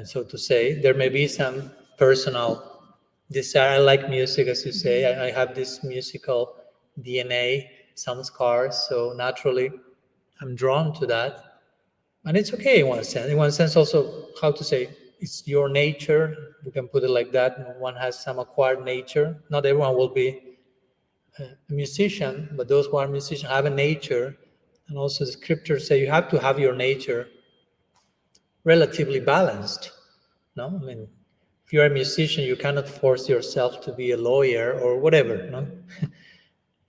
so to say. There may be some personal desire. I like music, as you say. I have this musical DNA, some scars, so naturally I'm drawn to that. And it's okay in one sense. In one sense also, how to say, it's your nature. We can put it like that. One has some acquired nature. Not everyone will be a musician, but those who are musicians have a nature. And also the scriptures say you have to have your nature relatively balanced. No, I mean, if you're a musician, you cannot force yourself to be a lawyer or whatever. No,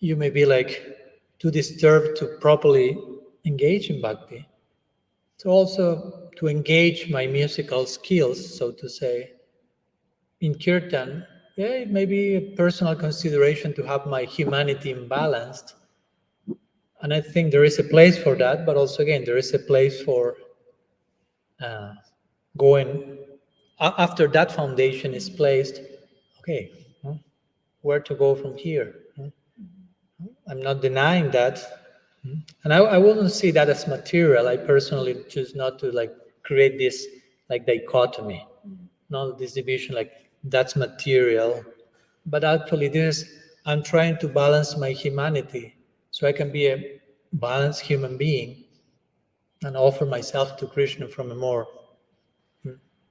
you may be too disturbed to properly engage in bhakti. So also to engage my musical skills, so to say, in kirtan, it may be a personal consideration to have my humanity imbalanced. And I think there is a place for that, but also again, there is a place for going, after that foundation is placed, okay, where to go from here? I'm not denying that And I wouldn't see that as material. I personally choose not to like create this like dichotomy, not this division like that's material. But actually I'm trying to balance my humanity so I can be a balanced human being and offer myself to Krishna from a more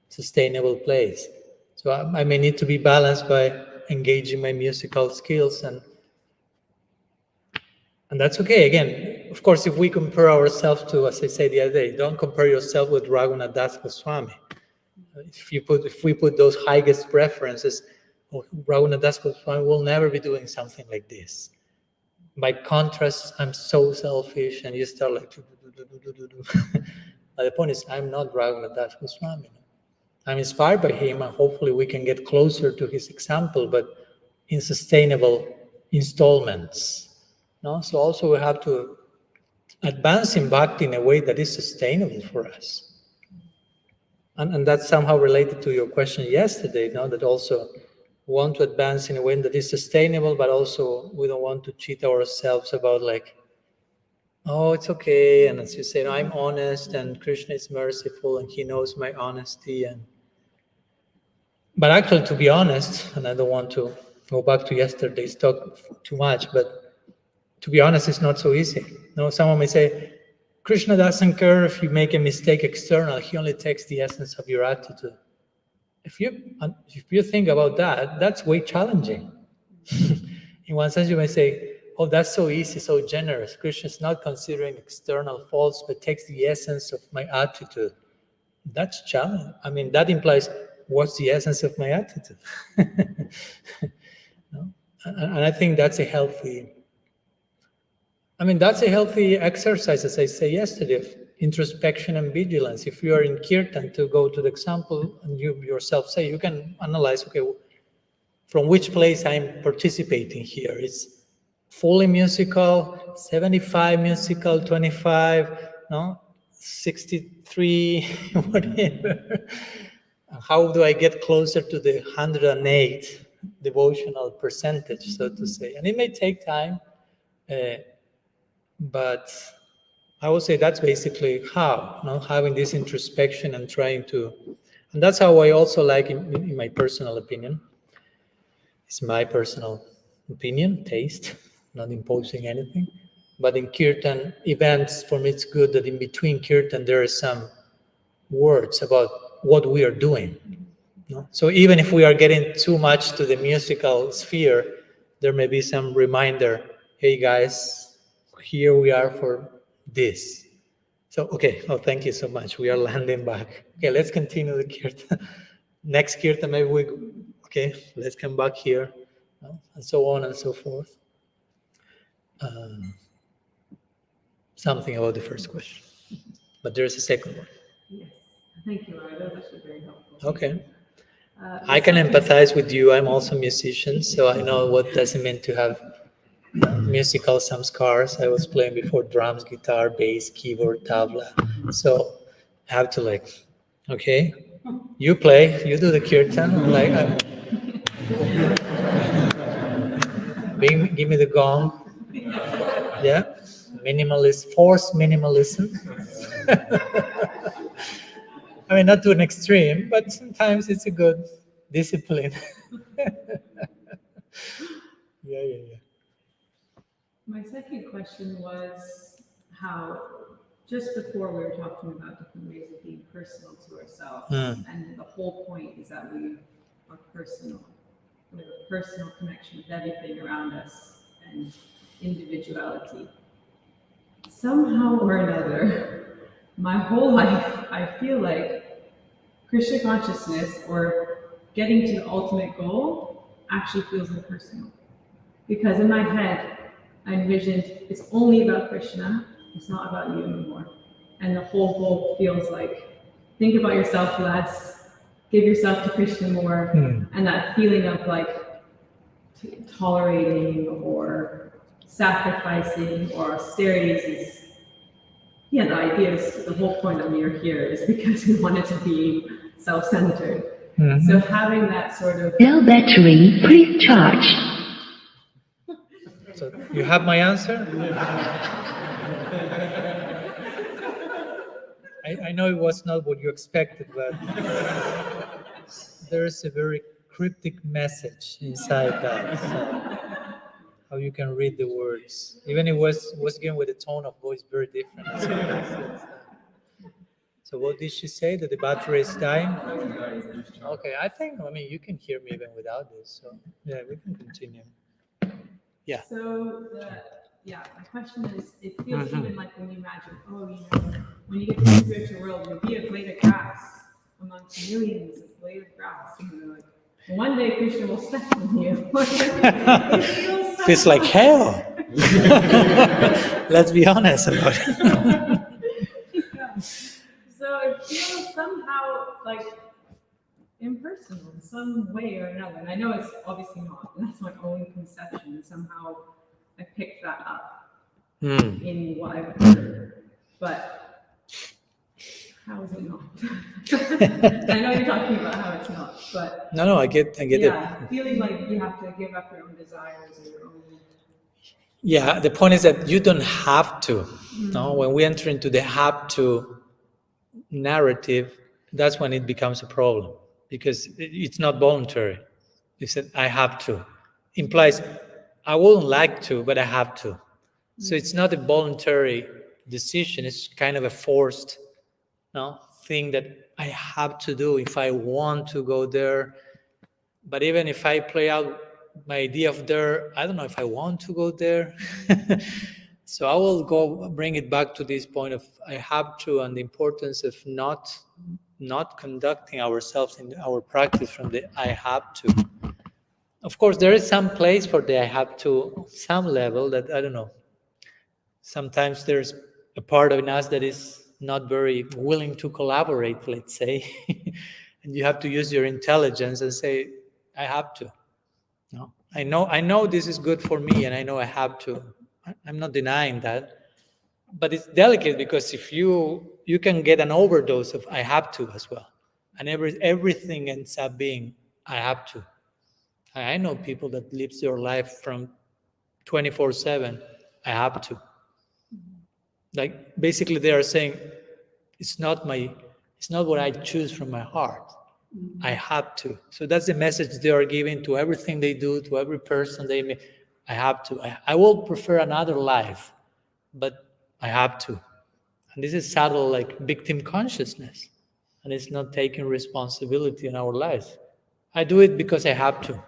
sustainable place. So I may need to be balanced by engaging my musical skills, and that's okay. Again, of course, if we compare ourselves to, as I said the other day, don't compare yourself with Raghunath Das Goswami. If we put those highest preferences, Raghunath Das Goswami will never be doing something like this. By contrast, I'm so selfish, and you start like, but the point is, I'm not Raghunath Das Goswami. I'm inspired by him, and hopefully we can get closer to his example, but in sustainable installments. No? So also we have to advance in bhakti in a way that is sustainable for us. And that's somehow related to your question yesterday, no? That also we want to advance in a way that is sustainable, but also we don't want to cheat ourselves about like, oh, it's okay. And as you say, no, I'm honest and Krishna is merciful and he knows my honesty. But actually, to be honest, and I don't want to go back to yesterday's talk too much, but to be honest, it's not so easy. No, someone may say, Krishna doesn't care if you make a mistake external. He only takes the essence of your attitude. If you think about that, that's way challenging. In one sense, you may say, oh, that's so easy, so generous. Krishna is not considering external faults, but takes the essence of my attitude. That's challenging. I mean, that implies, what's the essence of my attitude? No? And I think that's a healthy exercise, as I say yesterday, of introspection and vigilance. If you are in kirtan, to go to the example, and you yourself say, you can analyze, okay, from which place I'm participating here. It's fully musical, 75 musical, 25, no, 63, whatever. How do I get closer to the 108 devotional percentage, so to say? And it may take time, but I would say that's basically how, you know, having this introspection and trying to, and that's how I also like, in my personal opinion, it's my personal opinion, taste, not imposing anything, but in kirtan events, for me it's good that in between kirtan there are some words about what we are doing. No? So even if we are getting too much to the musical sphere, there may be some reminder, hey guys, here we are for this. So, okay, oh, thank you so much. We are landing back. Okay, let's continue the kirtan. Next kirtan, maybe let's come back here, and so on and so forth. Something about the first question, but there's a second one. Yes, thank you, Laura. That was actually very helpful. Okay. I can empathize with you. I'm also a musician, so I know what does it mean to have musical samskars. I was playing before drums, guitar, bass, keyboard, tabla. So I have to like, okay, you play, you do the kirtan. Give me the gong. Yeah, forced minimalism. I mean, not to an extreme, but sometimes it's a good discipline. Yeah. My second question was how, just before we were talking about different ways of being personal to ourselves, and the whole point is that we are personal. We have a personal connection with everything around us and individuality. Somehow or another, my whole life, I feel like Krishna consciousness or getting to the ultimate goal actually feels impersonal. Because in my head, I envisioned it's only about Krishna, it's not about you anymore. And the whole goal feels like, think about yourself less, give yourself to Krishna more, and that feeling of like tolerating or sacrificing or austerities is, the idea is, the whole point of we are here is because we wanted to be self-centered. So having that sort of... Low battery, please charge. So you have my answer? I know it was not what you expected, but there's a very cryptic message inside that. So how you can read the words, even it was given with a tone of voice very different. So what did she say? That the battery is dying? Okay, I mean, you can hear me even without this. So yeah, we can continue. Yeah. So my question is, it feels Mhm. even like when you imagine, when you get to the spiritual world, you'll be a blade of grass amongst millions of blades of grass. And you're like, one day Krishna will step on you. It Feels like hell. Let's be honest about it. Yeah. So it feels somehow like impersonal in some way or another. And I know it's obviously not. And that's my own conception. Somehow I picked that up in what I've heard. But how is it not? I know you're talking about how it's not, but No, I get it. Feeling like you have to give up your own desires or your own. Yeah, the point is that you don't have to. No, when we enter into the have to narrative, that's when it becomes a problem, because it's not voluntary. You said I have to, implies I wouldn't like to, but I have to. So it's not a voluntary decision. It's kind of a forced thing that I have to do if I want to go there. But even if I play out my idea of there, I don't know if I want to go there. So I will bring it back to this point of I have to, and the importance of not conducting ourselves in our practice from the I have to. Of course, there is some place for the I have to, some level that, I don't know, sometimes there's a part of us that is not very willing to collaborate, let's say. And you have to use your intelligence and say, I have to. No, I know this is good for me, and I know I have to. I'm not denying that. But it's delicate, because if you can get an overdose of I have to as well. And everything ends up being I have to. I know people that live their life from 24/7, I have to. Like basically they are saying, it's not what I choose from my heart. I have to. So that's the message they are giving to everything they do, to every person they meet. I have to. I will prefer another life, but I have to. And this is subtle, like victim consciousness. And it's not taking responsibility in our lives. I do it because I have to.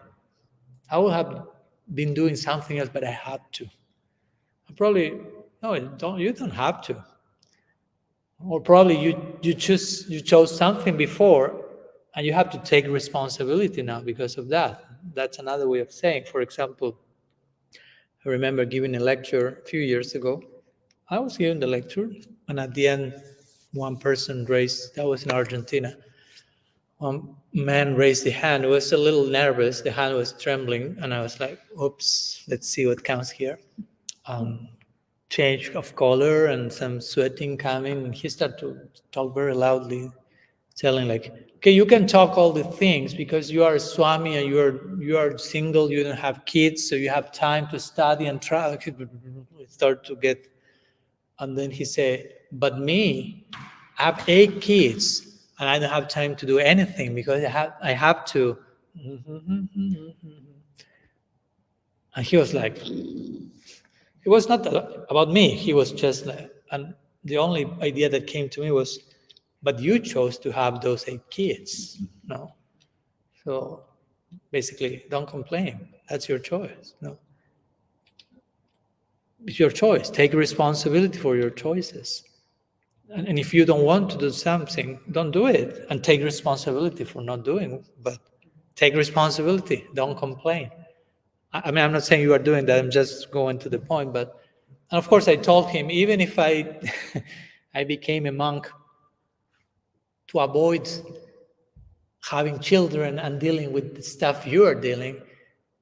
I would have been doing something else, but I have to. Probably, no, you don't have to. Or probably you chose something before, and you have to take responsibility now because of that. That's another way of saying. For example, I remember giving a lecture a few years ago. I was giving the lecture, and at the end, one person raised, that was in Argentina, one man raised the hand. He was a little nervous. The hand was trembling, and I was like, oops, let's see what comes here. Change of color and some sweating coming. And he started to talk very loudly, telling like, okay, you can talk all the things because you are a Swami and you are single, you don't have kids, so you have time to study and travel. It started to get, and then he said, but me, I have 8 kids and I don't have time to do anything because I have to. And he was like, it was not about me. He was just like, and the only idea that came to me was, but you chose to have those 8 kids, no? So basically, don't complain. That's your choice, no? It's your choice. Take responsibility for your choices. And if you don't want to do something, don't do it. And take responsibility for not doing, but take responsibility. Don't complain. I mean, I'm not saying you are doing that. I'm just going to the point. But, and of course, I told him, even if I became a monk to avoid having children and dealing with the stuff you are dealing,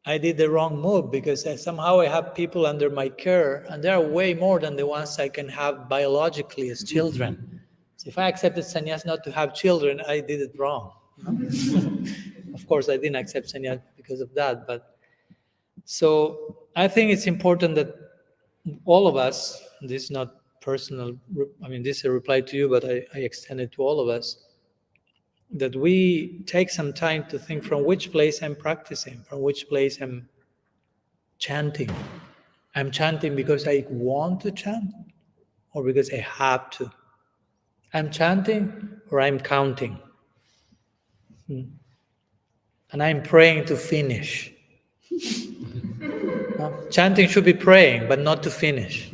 I did the wrong move because somehow I have people under my care, and they are way more than the ones I can have biologically as children. So if I accepted sannyas not to have children, I did it wrong. Of course, I didn't accept sannyas because of that, but so I think it's important that all of us, this is not personal, I mean, this is a reply to you, but I extend it to all of us, that we take some time to think from which place I'm practicing, from which place I'm chanting. I'm chanting because I want to chant or because I have to. I'm chanting or I'm counting. And I'm praying to finish. Chanting should be praying, but not to finish.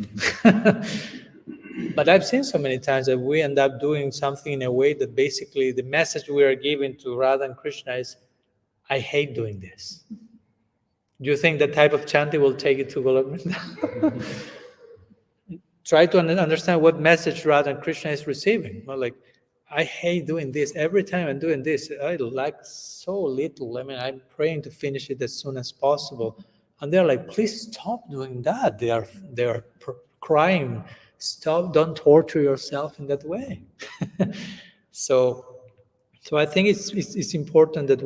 But I've seen so many times that we end up doing something in a way that basically the message we are giving to Radha and Krishna is, I hate doing this. Do you think that type of chanting will take it to Golok? Try to understand what message Radha and Krishna is receiving. Well, like, I hate doing this. Every time I'm doing this, I like so little. I mean, I'm praying to finish it as soon as possible. And they're like, please stop doing that. They are crying. Stop, don't torture yourself in that way. So I think it's important that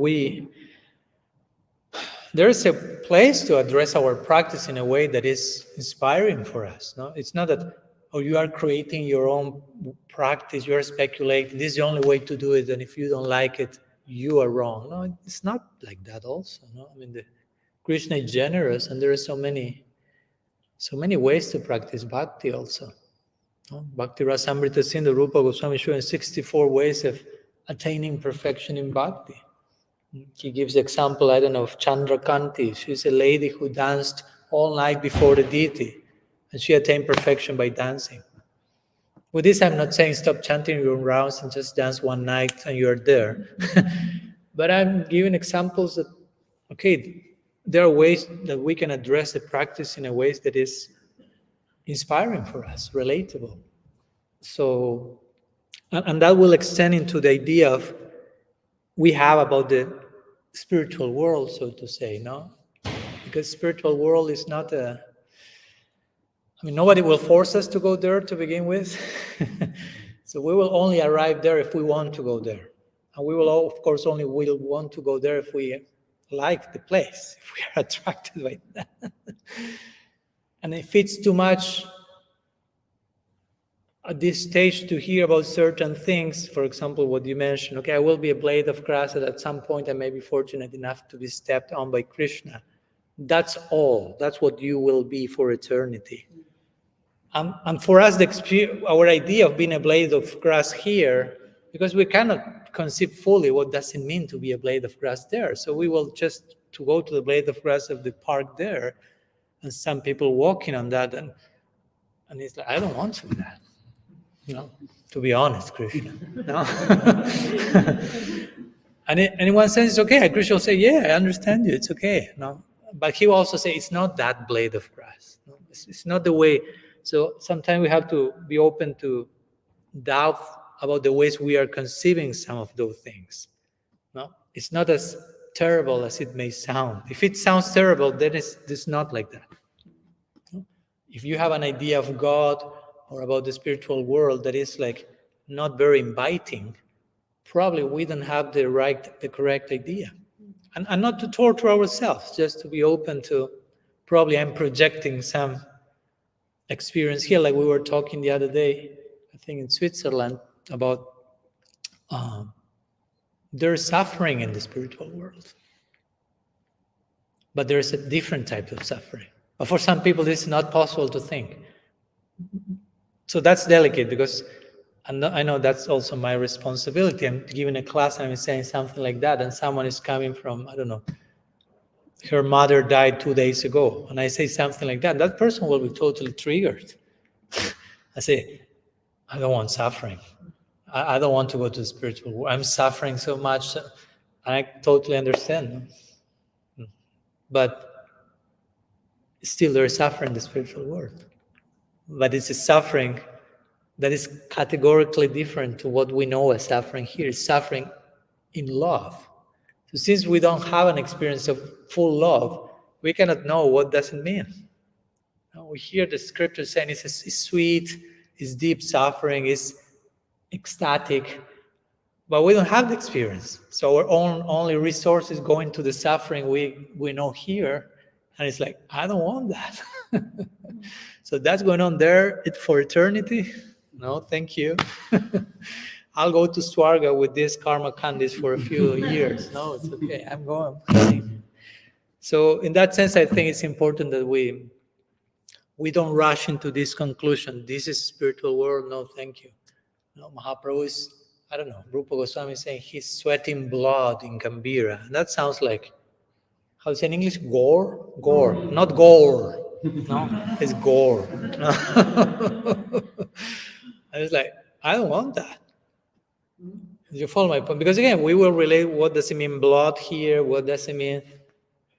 there is a place to address our practice in a way that is inspiring for us. No, it's not that, oh, you are creating your own practice, you are speculating, this is the only way to do it, and if you don't like it, you are wrong. No, it's not like that also. No, I mean, Krishna is generous, and there are so many ways to practice bhakti also. No? Bhakti Rasamrita Sindhu, Rupa Goswami showing 64 ways of attaining perfection in bhakti. He gives the example, I don't know, of Chandrakanti. She's a lady who danced all night before the deity, and she attained perfection by dancing. With this, I'm not saying stop chanting your rounds and just dance one night and you're there. But I'm giving examples that, okay, there are ways that we can address the practice in a way that is inspiring for us, relatable. So, and that will extend into the idea of we have about the spiritual world, so to say, no? Because spiritual world is not nobody will force us to go there to begin with. So we will only arrive there if we want to go there. And we will, of course, only will want to go there if we like the place, if we are attracted by that. And if it's too much at this stage to hear about certain things, for example, what you mentioned, okay, I will be a blade of grass, and at some point I may be fortunate enough to be stepped on by Krishna. That's all. That's what you will be for eternity. And for us, our idea of being a blade of grass here, because we cannot conceive fully what does it mean to be a blade of grass there. So we will just to go to the blade of grass of the park there, and some people walking on that, and it's like, I don't want to do that. No, to be honest, Krishna. No. And in one sense, it's okay. Krishna will say, yeah, I understand you. It's okay. No, but he will also say, it's not that blade of grass. No, it's not the way. So sometimes we have to be open to doubt about the ways we are conceiving some of those things. No, it's not as terrible as it may sound. If it sounds terrible, then it's not like that. No? If you have an idea of God or about the spiritual world that is like not very inviting, probably we don't have the correct idea. And not to torture ourselves, just to be open to, probably I'm projecting some experience here, like we were talking the other day, I think in Switzerland, about there's suffering in the spiritual world. But there's a different type of suffering. But for some people, this is not possible to think. So that's delicate, because I know that's also my responsibility. I'm giving a class and I'm saying something like that, and someone is coming from, I don't know, her mother died 2 days ago, and I say something like that, that person will be totally triggered. I say, I don't want suffering. I don't want to go to the spiritual world. I'm suffering so much. I totally understand. But still there is suffering in the spiritual world. But it's a suffering that is categorically different to what we know as suffering here. It's suffering in love. So since we don't have an experience of full love, we cannot know what does it mean. We hear the scripture saying it's sweet, it's deep suffering, it's ecstatic, but we don't have the experience. So our only resource is going to the suffering we know here, and it's like, I don't want that. So that's going on there for eternity? No, thank you. I'll go to Swarga with this karma candies for a few years. No, it's okay. I'm going. So in that sense, I think it's important that we don't rush into this conclusion. This is spiritual world. No, thank you. No, Mahaprabhu is, I don't know, Rupa Goswami is saying he's sweating blood in Gambhira. That sounds like, how is it in English? Gore? Gore, not gore. No, it's gore. No. I was like, I don't want that. You follow my point? Because again, we will relate what does it mean blood here, what does it mean?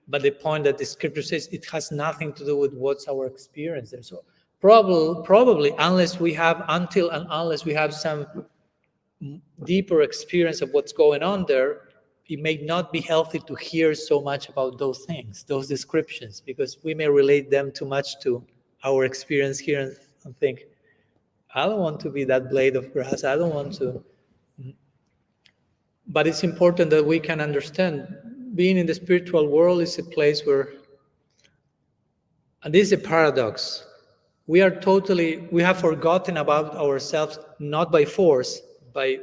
But the point that the scripture says, it has nothing to do with what's our experience there. So probably unless we have some deeper experience of what's going on there, it may not be healthy to hear so much about those things, those descriptions, because we may relate them too much to our experience here and think, I don't want to be that blade of grass. I don't want to. But it's important that we can understand being in the spiritual world is a place where, and this is a paradox, we have forgotten about ourselves, not by force, by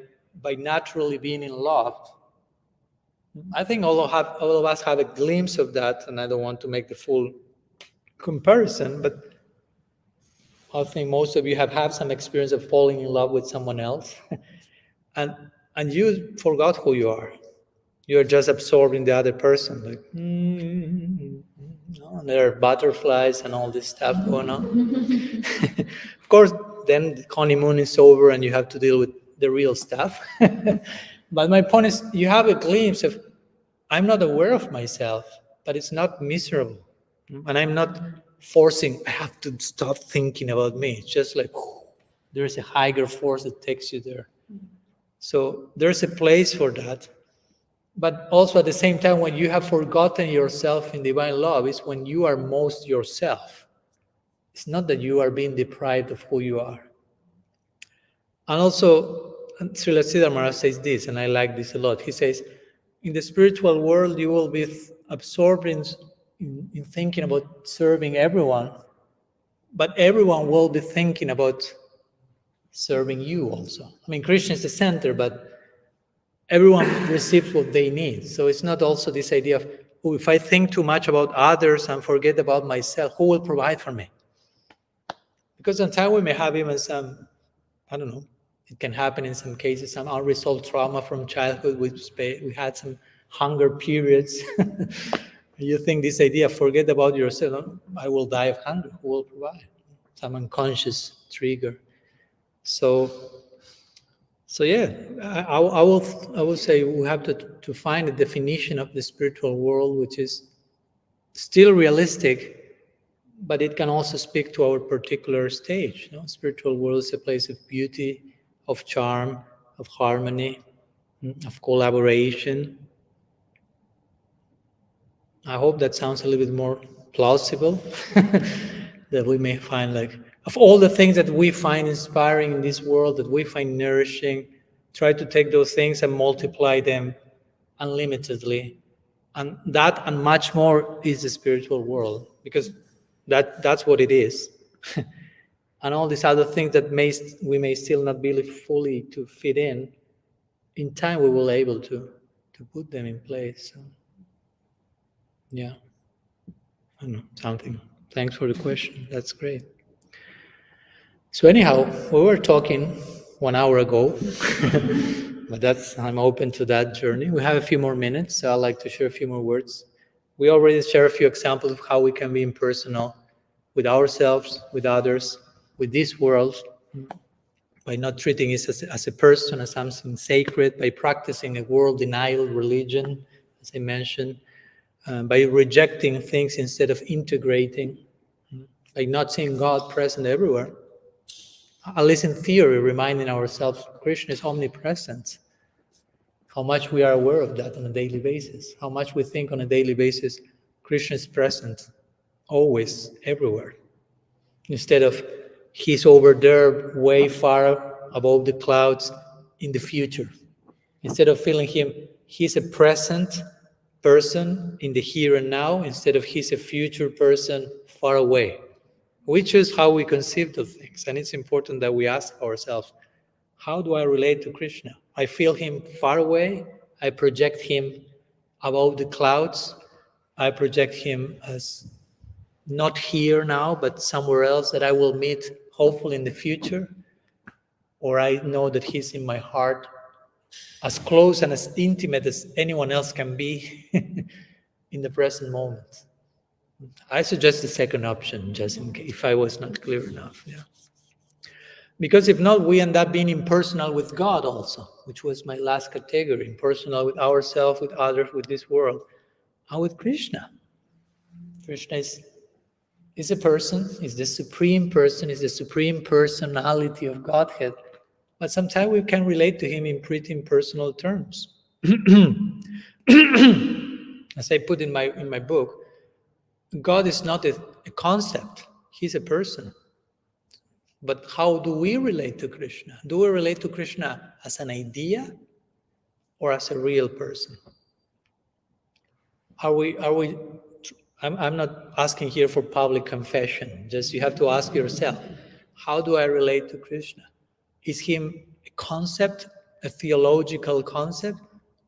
naturally being in love. I think all of us have a glimpse of that, and I don't want to make the full comparison, but I think most of you have had some experience of falling in love with someone else, and you forgot who you are. You're just absorbing the other person, like, and there are butterflies and all this stuff going on. Of course, then the honeymoon is over and you have to deal with the real stuff. But my point is, you have a glimpse of, I'm not aware of myself, but it's not miserable. And I'm not forcing, I have to stop thinking about me. It's just like, there's a higher force that takes you there. So there's a place for that. But also at the same time, when you have forgotten yourself in divine love, is when you are most yourself. It's not that you are being deprived of who you are. And also, Srila Siddhar Maharaj says this, and I like this a lot. He says, in the spiritual world, you will be absorbed in thinking about serving everyone, but everyone will be thinking about serving you also. I mean, Krishna is the center, but everyone receives what they need. So it's not also this idea of, oh, if I think too much about others and forget about myself, who will provide for me? Because sometimes we may have even some, I don't know, it can happen in some cases, some unresolved trauma from childhood. We had some hunger periods. You think this idea, forget about yourself, I will die of hunger, who will provide? Some unconscious trigger. So yeah, I will say we have to find a definition of the spiritual world which is still realistic, but it can also speak to our particular stage. You know, spiritual world is a place of beauty, of charm, of harmony, of collaboration. I hope that sounds a little bit more plausible, that we may find, like, of all the things that we find inspiring in this world, that we find nourishing, try to take those things and multiply them unlimitedly. And that and much more is the spiritual world, because that's what it is. And all these other things that we may still not be fully to fit in time we will able to put them in place. So, yeah, I don't know, something. Thanks for the question. That's great. So anyhow, we were talking 1 hour ago, but I'm open to that journey. We have a few more minutes, so I'd like to share a few more words. We already shared a few examples of how we can be impersonal with ourselves, with others, with this world, by not treating it as a person, as something sacred, by practicing a world denial religion, as I mentioned, by rejecting things instead of integrating, by not seeing God present everywhere. At least in theory, reminding ourselves Krishna is omnipresent. How much we are aware of that on a daily basis. How much we think on a daily basis Krishna is present, always, everywhere. Instead of he's over there, way far above the clouds in the future. Instead of feeling he's a present person in the here and now, instead of he's a future person far away. We choose how we conceive those things. And it's important that we ask ourselves, how do I relate to Krishna? I feel him far away. I project him above the clouds. I project him as not here now, but somewhere else that I will meet, hopefully in the future. Or I know that he's in my heart, as close and as intimate as anyone else can be in the present moment. I suggest the second option, just in case, if I was not clear enough. Yeah. Because if not, we end up being impersonal with God also, which was my last category, impersonal with ourselves, with others, with this world, and with Krishna. Krishna is a person, is the supreme person, is the supreme personality of Godhead, but sometimes we can relate to him in pretty impersonal terms. As I put in my book, God is not a concept, he's a person. But how do we relate to Krishna? Do we relate to Krishna as an idea or as a real person? I'm not asking here for public confession, just you have to ask yourself, how do I relate to Krishna? Is he a concept, a theological concept,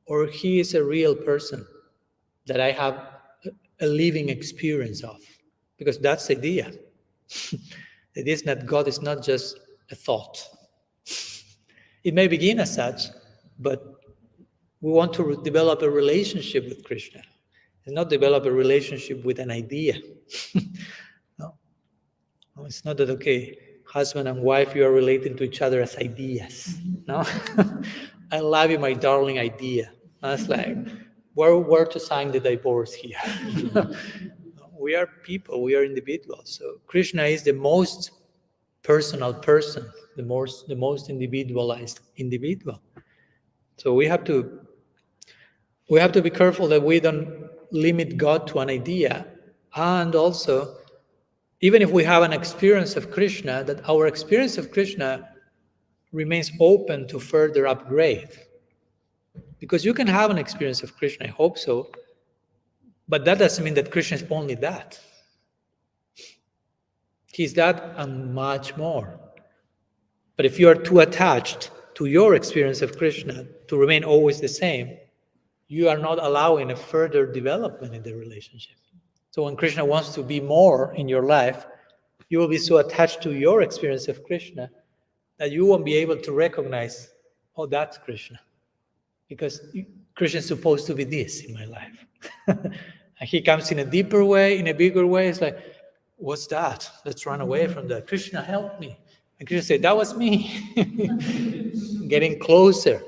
or he is a real person that I have a living experience of? Because that's the idea. It is not, God is not just a thought. It may begin as such, but we want to develop a relationship with Krishna and not develop a relationship with an idea. No, it's not that, okay, husband and wife, you are relating to each other as ideas. No, I love you, my darling idea. That's like, where to sign the divorce here? We are people, we are individuals. So Krishna is the most personal person, the most individualized individual. So we have to be careful that we don't limit God to an idea, and also, even if we have an experience of Krishna, that our experience of Krishna remains open to further upgrade. Because you can have an experience of Krishna, I hope so, but that doesn't mean that Krishna is only that. He's that and much more. But if you are too attached to your experience of Krishna to remain always the same, you are not allowing a further development in the relationship. So when Krishna wants to be more in your life, you will be so attached to your experience of Krishna that you won't be able to recognize, oh, that's Krishna. Because Krishna is supposed to be this in my life. And he comes in a deeper way, in a bigger way. It's like, what's that? Let's run away from that. Krishna, help me. And Krishna said, that was me. Getting closer.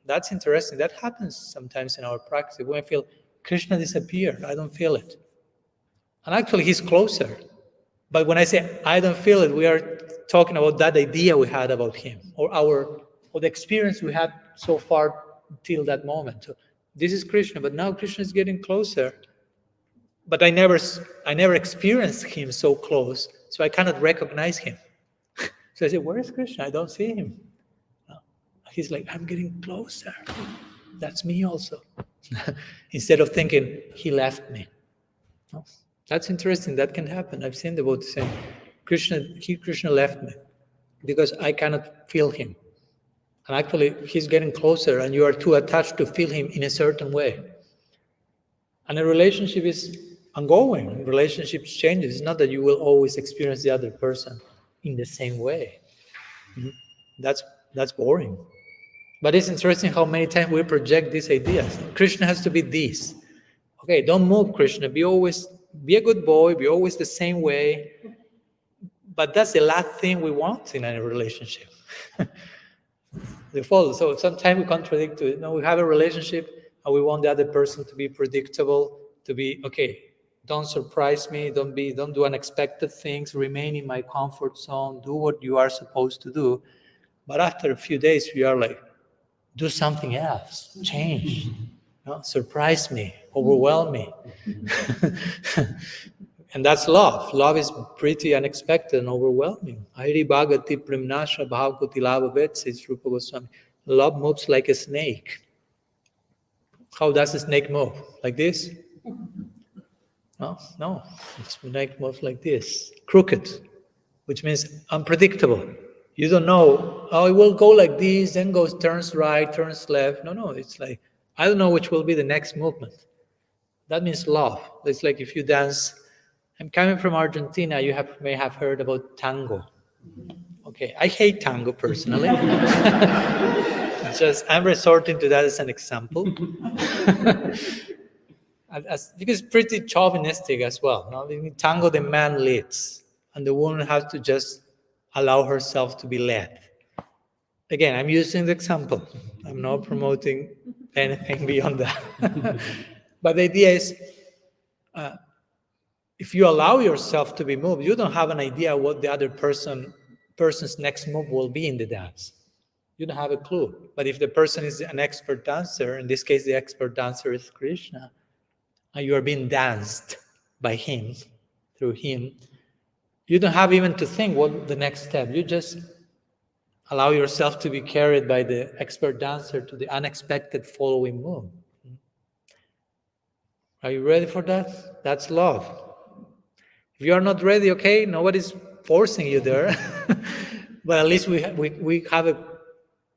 That's interesting. That happens sometimes in our practice. When I feel Krishna disappeared, I don't feel it. And actually, he's closer. But when I say I don't feel it, we are talking about that idea we had about him, or the experience we had so far till that moment. So this is Krishna, but now Krishna is getting closer. But I never experienced him so close, so I cannot recognize him. So I say, where is Krishna? I don't see him. He's like, I'm getting closer. That's me also. Instead of thinking, he left me. No? That's interesting. That can happen. I've seen the devotee saying, Krishna left me because I cannot feel him. And actually, he's getting closer, and you are too attached to feel him in a certain way. And a relationship is ongoing. Relationships change. It's not that you will always experience the other person in the same way. That's boring. But it's interesting how many times we project these ideas. Krishna has to be this. Okay, don't move, Krishna. Be a good boy. Be always the same way. But that's the last thing we want in any relationship. So sometimes we contradict it. We have a relationship and we want the other person to be predictable, to be, okay, don't surprise me, don't do unexpected things, remain in my comfort zone, do what you are supposed to do. But after a few days, we are like, do something else, change, surprise me, overwhelm me. And that's love. Love is pretty unexpected and overwhelming. Airi bhagati primnasha bhavkoti lavavet, says Rupa Goswami. Love moves like a snake. How does a snake move? Like this? No. It's like more like this, crooked, which means unpredictable. You don't know, it will go like this, then turns right, turns left. No, it's like, I don't know which will be the next movement. That means love. It's like if you dance. I'm coming from Argentina. You may have heard about tango. Okay, I hate tango personally. I'm resorting to that as an example. Because it's pretty chauvinistic as well. No? In tango, the man leads, and the woman has to just allow herself to be led. Again, I'm using the example. I'm not promoting anything beyond that. But the idea is, if you allow yourself to be moved, you don't have an idea what the other person's next move will be in the dance. You don't have a clue. But if the person is an expert dancer, in this case, the expert dancer is Krishna, and you are being danced by him, through him, you don't have even to think what the next step. You just allow yourself to be carried by the expert dancer to the unexpected following move. Are you ready for that? That's love. If you are not ready, okay, nobody's forcing you there. But at least we have a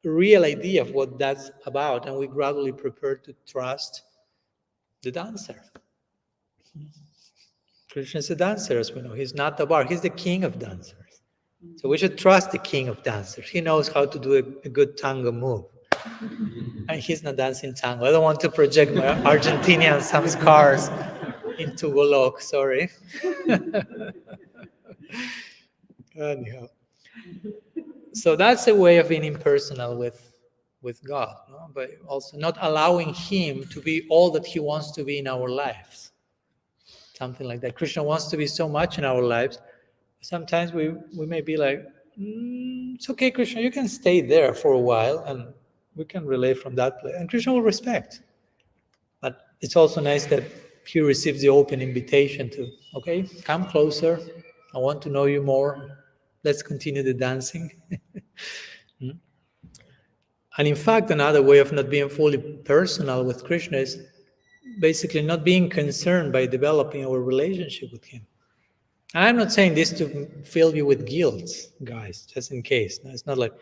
real idea of what that's about, and we gradually prepare to trust the dancer. Krishna is a dancer, as we know. He's not the bar. He's the king of dancers. So we should trust the king of dancers. He knows how to do a good tango move. And he's not dancing tango. I don't want to project my Argentinian samskars into Golok, sorry. Anyhow. So that's a way of being impersonal with God, no? But also not allowing him to be all that he wants to be in our lives. Something like that. Krishna wants to be so much in our lives. Sometimes we may be like, it's okay, Krishna, you can stay there for a while, and we can relate from that place. And Krishna will respect. But it's also nice that he receives the open invitation to, okay, come closer. I want to know you more. Let's continue the dancing. And in fact, another way of not being fully personal with Krishna is basically not being concerned by developing our relationship with him. And I'm not saying this to fill you with guilt, guys, just in case. No, it's not like,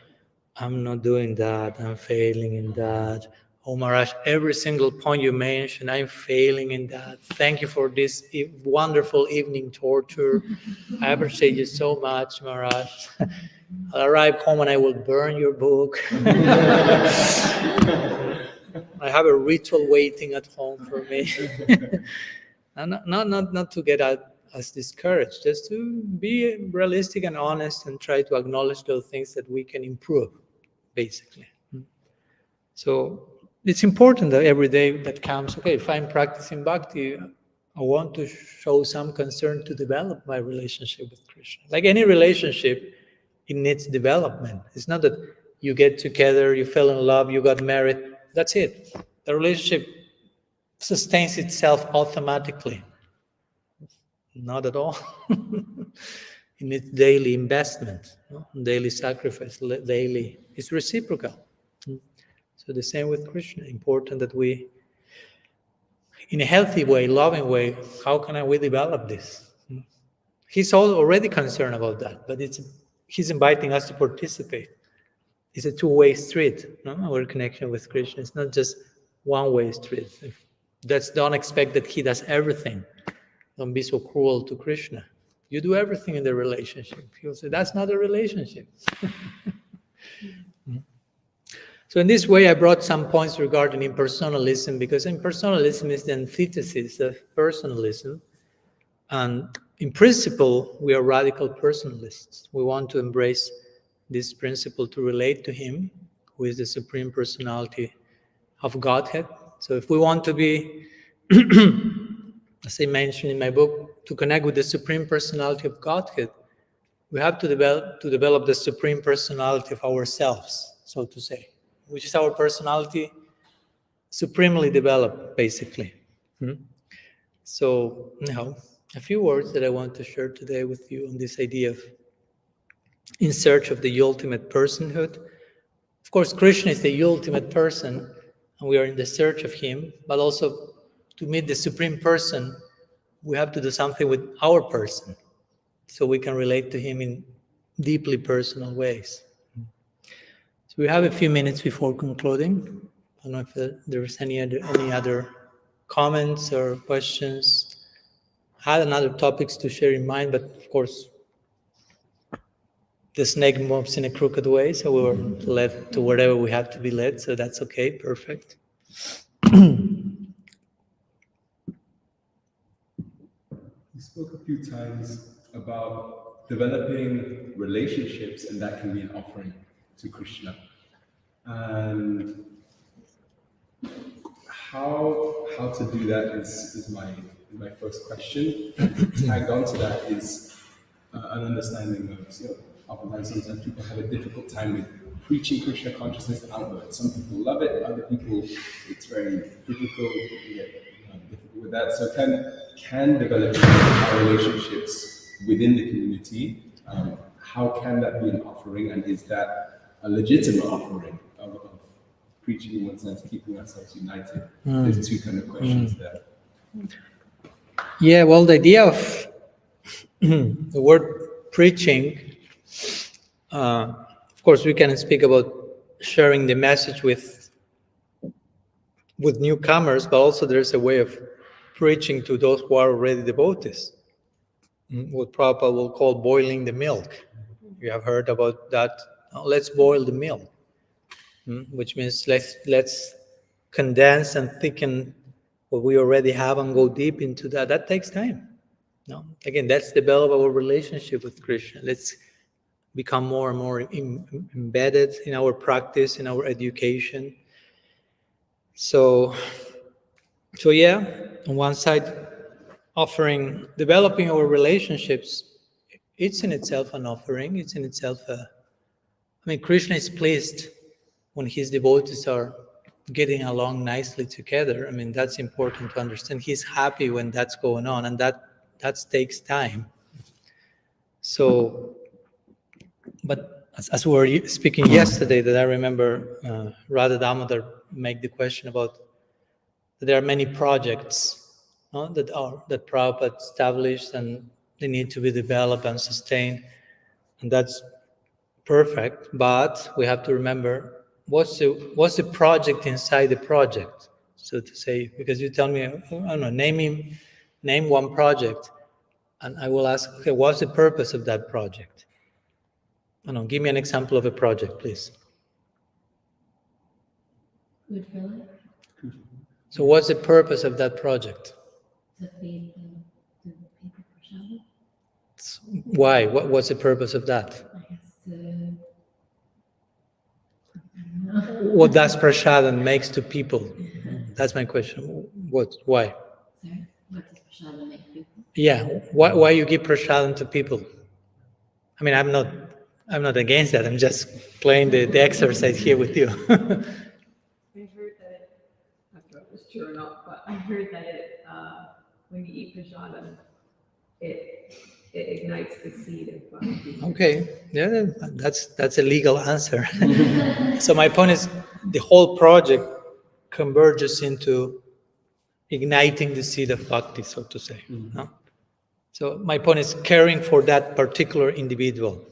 I'm not doing that, I'm failing in that. Oh, Maharaj, every single point you mentioned, I'm failing in that. Thank you for this wonderful evening torture. I appreciate you so much, Maharaj. I'll arrive home and I will burn your book. I have a ritual waiting at home for me. And not to get us discouraged, just to be realistic and honest and try to acknowledge those things that we can improve, basically. So it's important that every day that comes, okay, if I'm practicing bhakti, I want to show some concern to develop my relationship with Krishna. Like any relationship, it needs development. It's not that you get together, you fell in love, you got married, that's it. The relationship sustains itself automatically. Not at all. It needs daily investment, daily sacrifice, daily. It's reciprocal. So the same with Krishna. Important that we, in a healthy way, loving way, how can we develop this? He's already concerned about that, but he's inviting us to participate. It's a two-way street, no? Our connection with Krishna. It's not just one-way street. Don't expect that he does everything. Don't be so cruel to Krishna. You do everything in the relationship. He'll say, that's not a relationship. So in this way, I brought some points regarding impersonalism, because impersonalism is the antithesis of personalism. And in principle, we are radical personalists. We want to embrace this principle to relate to him, who is the Supreme Personality of Godhead. So if we want to be, as I mentioned in my book, to connect with the Supreme Personality of Godhead, we have to develop the Supreme Personality of ourselves, so to say, which is our personality supremely developed, basically. So, now, a few words that I want to share today with you on this idea of in search of the ultimate personhood. Of course, Krishna is the ultimate person, and we are in the search of him, but also to meet the Supreme Person, we have to do something with our person so we can relate to him in deeply personal ways. So we have a few minutes before concluding. I don't know if there's any other comments or questions. I had another topics to share in mind, but of course, the snake moves in a crooked way, so we were led to wherever we have to be led, so that's okay, perfect. You spoke a few times about developing relationships, and that can be an offering to Krishna. And how to do that is my first question. Tagged on to that is an understanding of, oftentimes sometimes people have a difficult time with preaching Krishna consciousness outward. Some people love it, other people it's very difficult. You get difficult with that. So can developing our relationships within the community, how can that be an offering, and is that a legitimate offering of preaching in one sense, keeping ourselves united? There's two kind of questions there. Yeah, well, the idea of the word preaching, of course, we can speak about sharing the message with newcomers, but also there's a way of preaching to those who are already devotees. What Prabhupada will call boiling the milk. You have heard about that. Let's boil the milk, which means let's condense and thicken what we already have and go deep into that. That takes time. No, again, let's develop our relationship with Krishna. Let's become more and more embedded in our practice, in our education. So yeah, on one side, developing our relationships, it's in itself an offering. It's in itself Krishna is pleased when his devotees are getting along nicely together. That's important to understand. He's happy when that's going on, and that takes time. So, but as we were speaking yesterday, that I remember Radha Damodar make the question about that there are many projects that Prabhupada established, and they need to be developed and sustained, and that's perfect. But we have to remember what's the project inside the project, so to say. Because you tell me, I don't know, name one project, and I will ask, okay, what's the purpose of that project? I don't know, give me an example of a project, please. Food for life. So what's the purpose of that project? To feed the people for Shabbat. Why? What's the purpose of that? I guess to, I don't know. What does prasadam makes to people? That's my question. Why? Sorry, what does Prashadam make people? Yeah, why you give prasadam to people? I'm not against that. I'm just playing the exercise here with you. I heard that, I don't know if it's true or not, but I heard that when you eat prasadam, it ignites the seed of bhakti. Okay, yeah, that's a legal answer. So my point is, the whole project converges into igniting the seed of bhakti, so to say. No? So my point is caring for that particular individual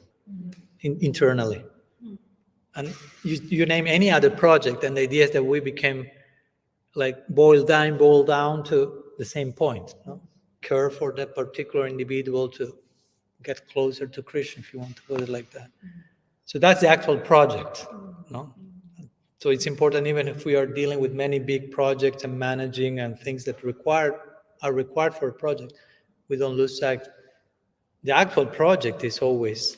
internally. And you name any other project, and the idea is that we became like boiled down to the same point. No? Care for that particular individual to get closer to Krishna, if you want to put it like that. So that's the actual project. No? So it's important, even if we are dealing with many big projects and managing and things that are required for a project, we don't lose sight. The actual project is always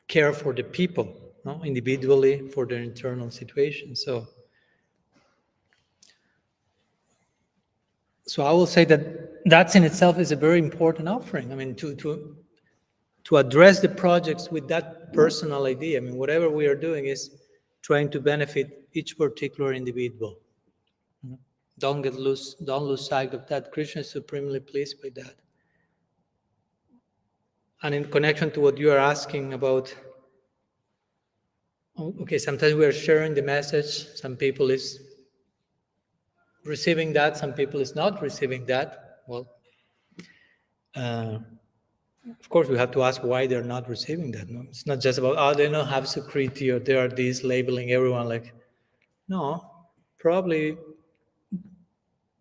care for the people, no? Individually, for their internal situation. So I will say that in itself is a very important offering. To address the projects with that personal idea. Whatever we are doing is trying to benefit each particular individual. Don't lose sight of that. Krishna is supremely pleased by that. And in connection to what you are asking about, okay, sometimes we are sharing the message. Some people is receiving that, some people is not receiving that. Well, of course, we have to ask why they're not receiving that. No, it's not just about, oh, they don't have security or they are this, labeling everyone like, no, probably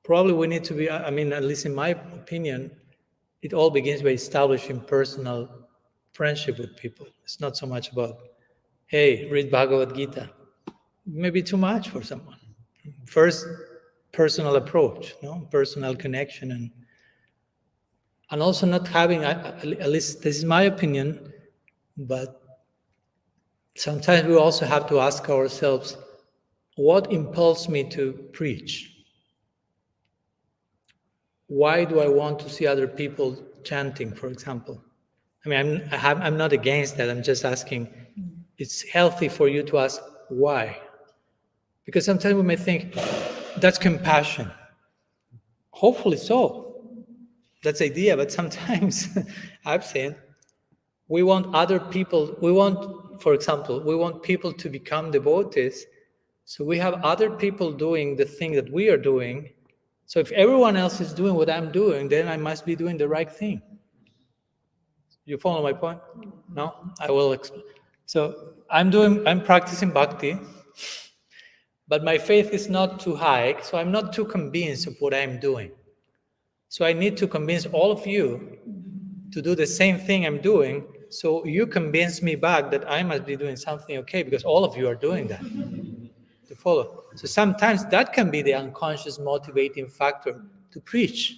we need to be, I mean, at least in my opinion, it all begins by establishing personal friendship with people. It's not so much about, hey, read Bhagavad Gita. Maybe too much for someone. First, personal approach, no, personal connection, and also not having, at least this is my opinion, but sometimes we also have to ask ourselves, what impels me to preach? Why do I want to see other people chanting, for example? I mean, I'm not against that. I'm just asking, it's healthy for you to ask why. Because sometimes we may think, that's compassion. Hopefully so. That's the idea. But sometimes, I've seen, we want other people, for example, we want people to become devotees. So we have other people doing the thing that we are doing. So if everyone else is doing what I'm doing, then I must be doing the right thing. You follow my point? No? I will explain. So I'm practicing bhakti, but my faith is not too high, so I'm not too convinced of what I'm doing. So I need to convince all of you to do the same thing I'm doing, so you convince me back that I must be doing something okay, because all of you are doing that. To follow. So sometimes that can be the unconscious motivating factor to preach.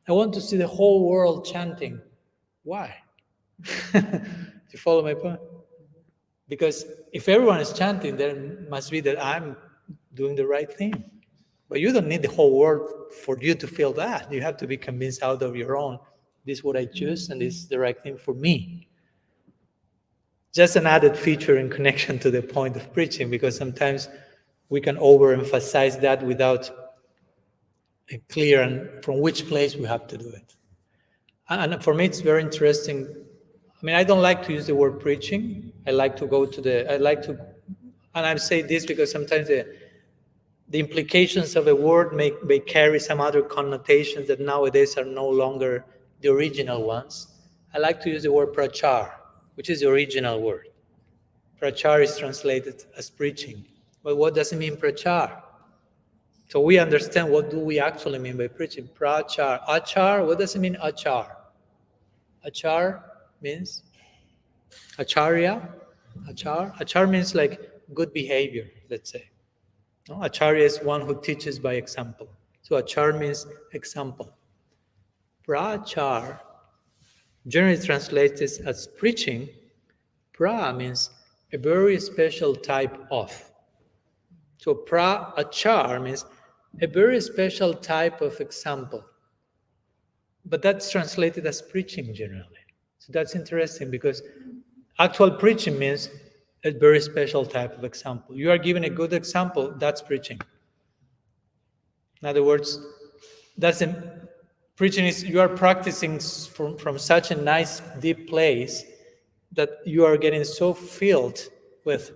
I want to see the whole world chanting. Why? You follow my point? Because if everyone is chanting, then must be that I'm doing the right thing. But you don't need the whole world for you to feel that. You have to be convinced out of your own, this is what I choose and this is the right thing for me. Just an added feature in connection to the point of preaching, because sometimes we can overemphasize that without a clear and from which place we have to do it. And for me, it's very interesting. I mean, I don't like to use the word preaching. I like to go to and I say this because sometimes the implications of a word may carry some other connotations that nowadays are no longer the original ones. I like to use the word prachar, which is the original word. Prachar is translated as preaching. But what does it mean, prachar? So we understand what do we actually mean by preaching. Prachar. Achar, what does it mean, achar? Achar means acharya. Achar means like good behavior, let's say. No? Acharya is one who teaches by example. So achar means example. Prachar, generally translated as preaching. Pra means a very special type of. So pra-achar means a very special type of example. But that's translated as preaching generally. So that's interesting because actual preaching means a very special type of example. You are giving a good example, that's preaching. In other words, preaching is you are practicing from such a nice, deep place that you are getting so filled with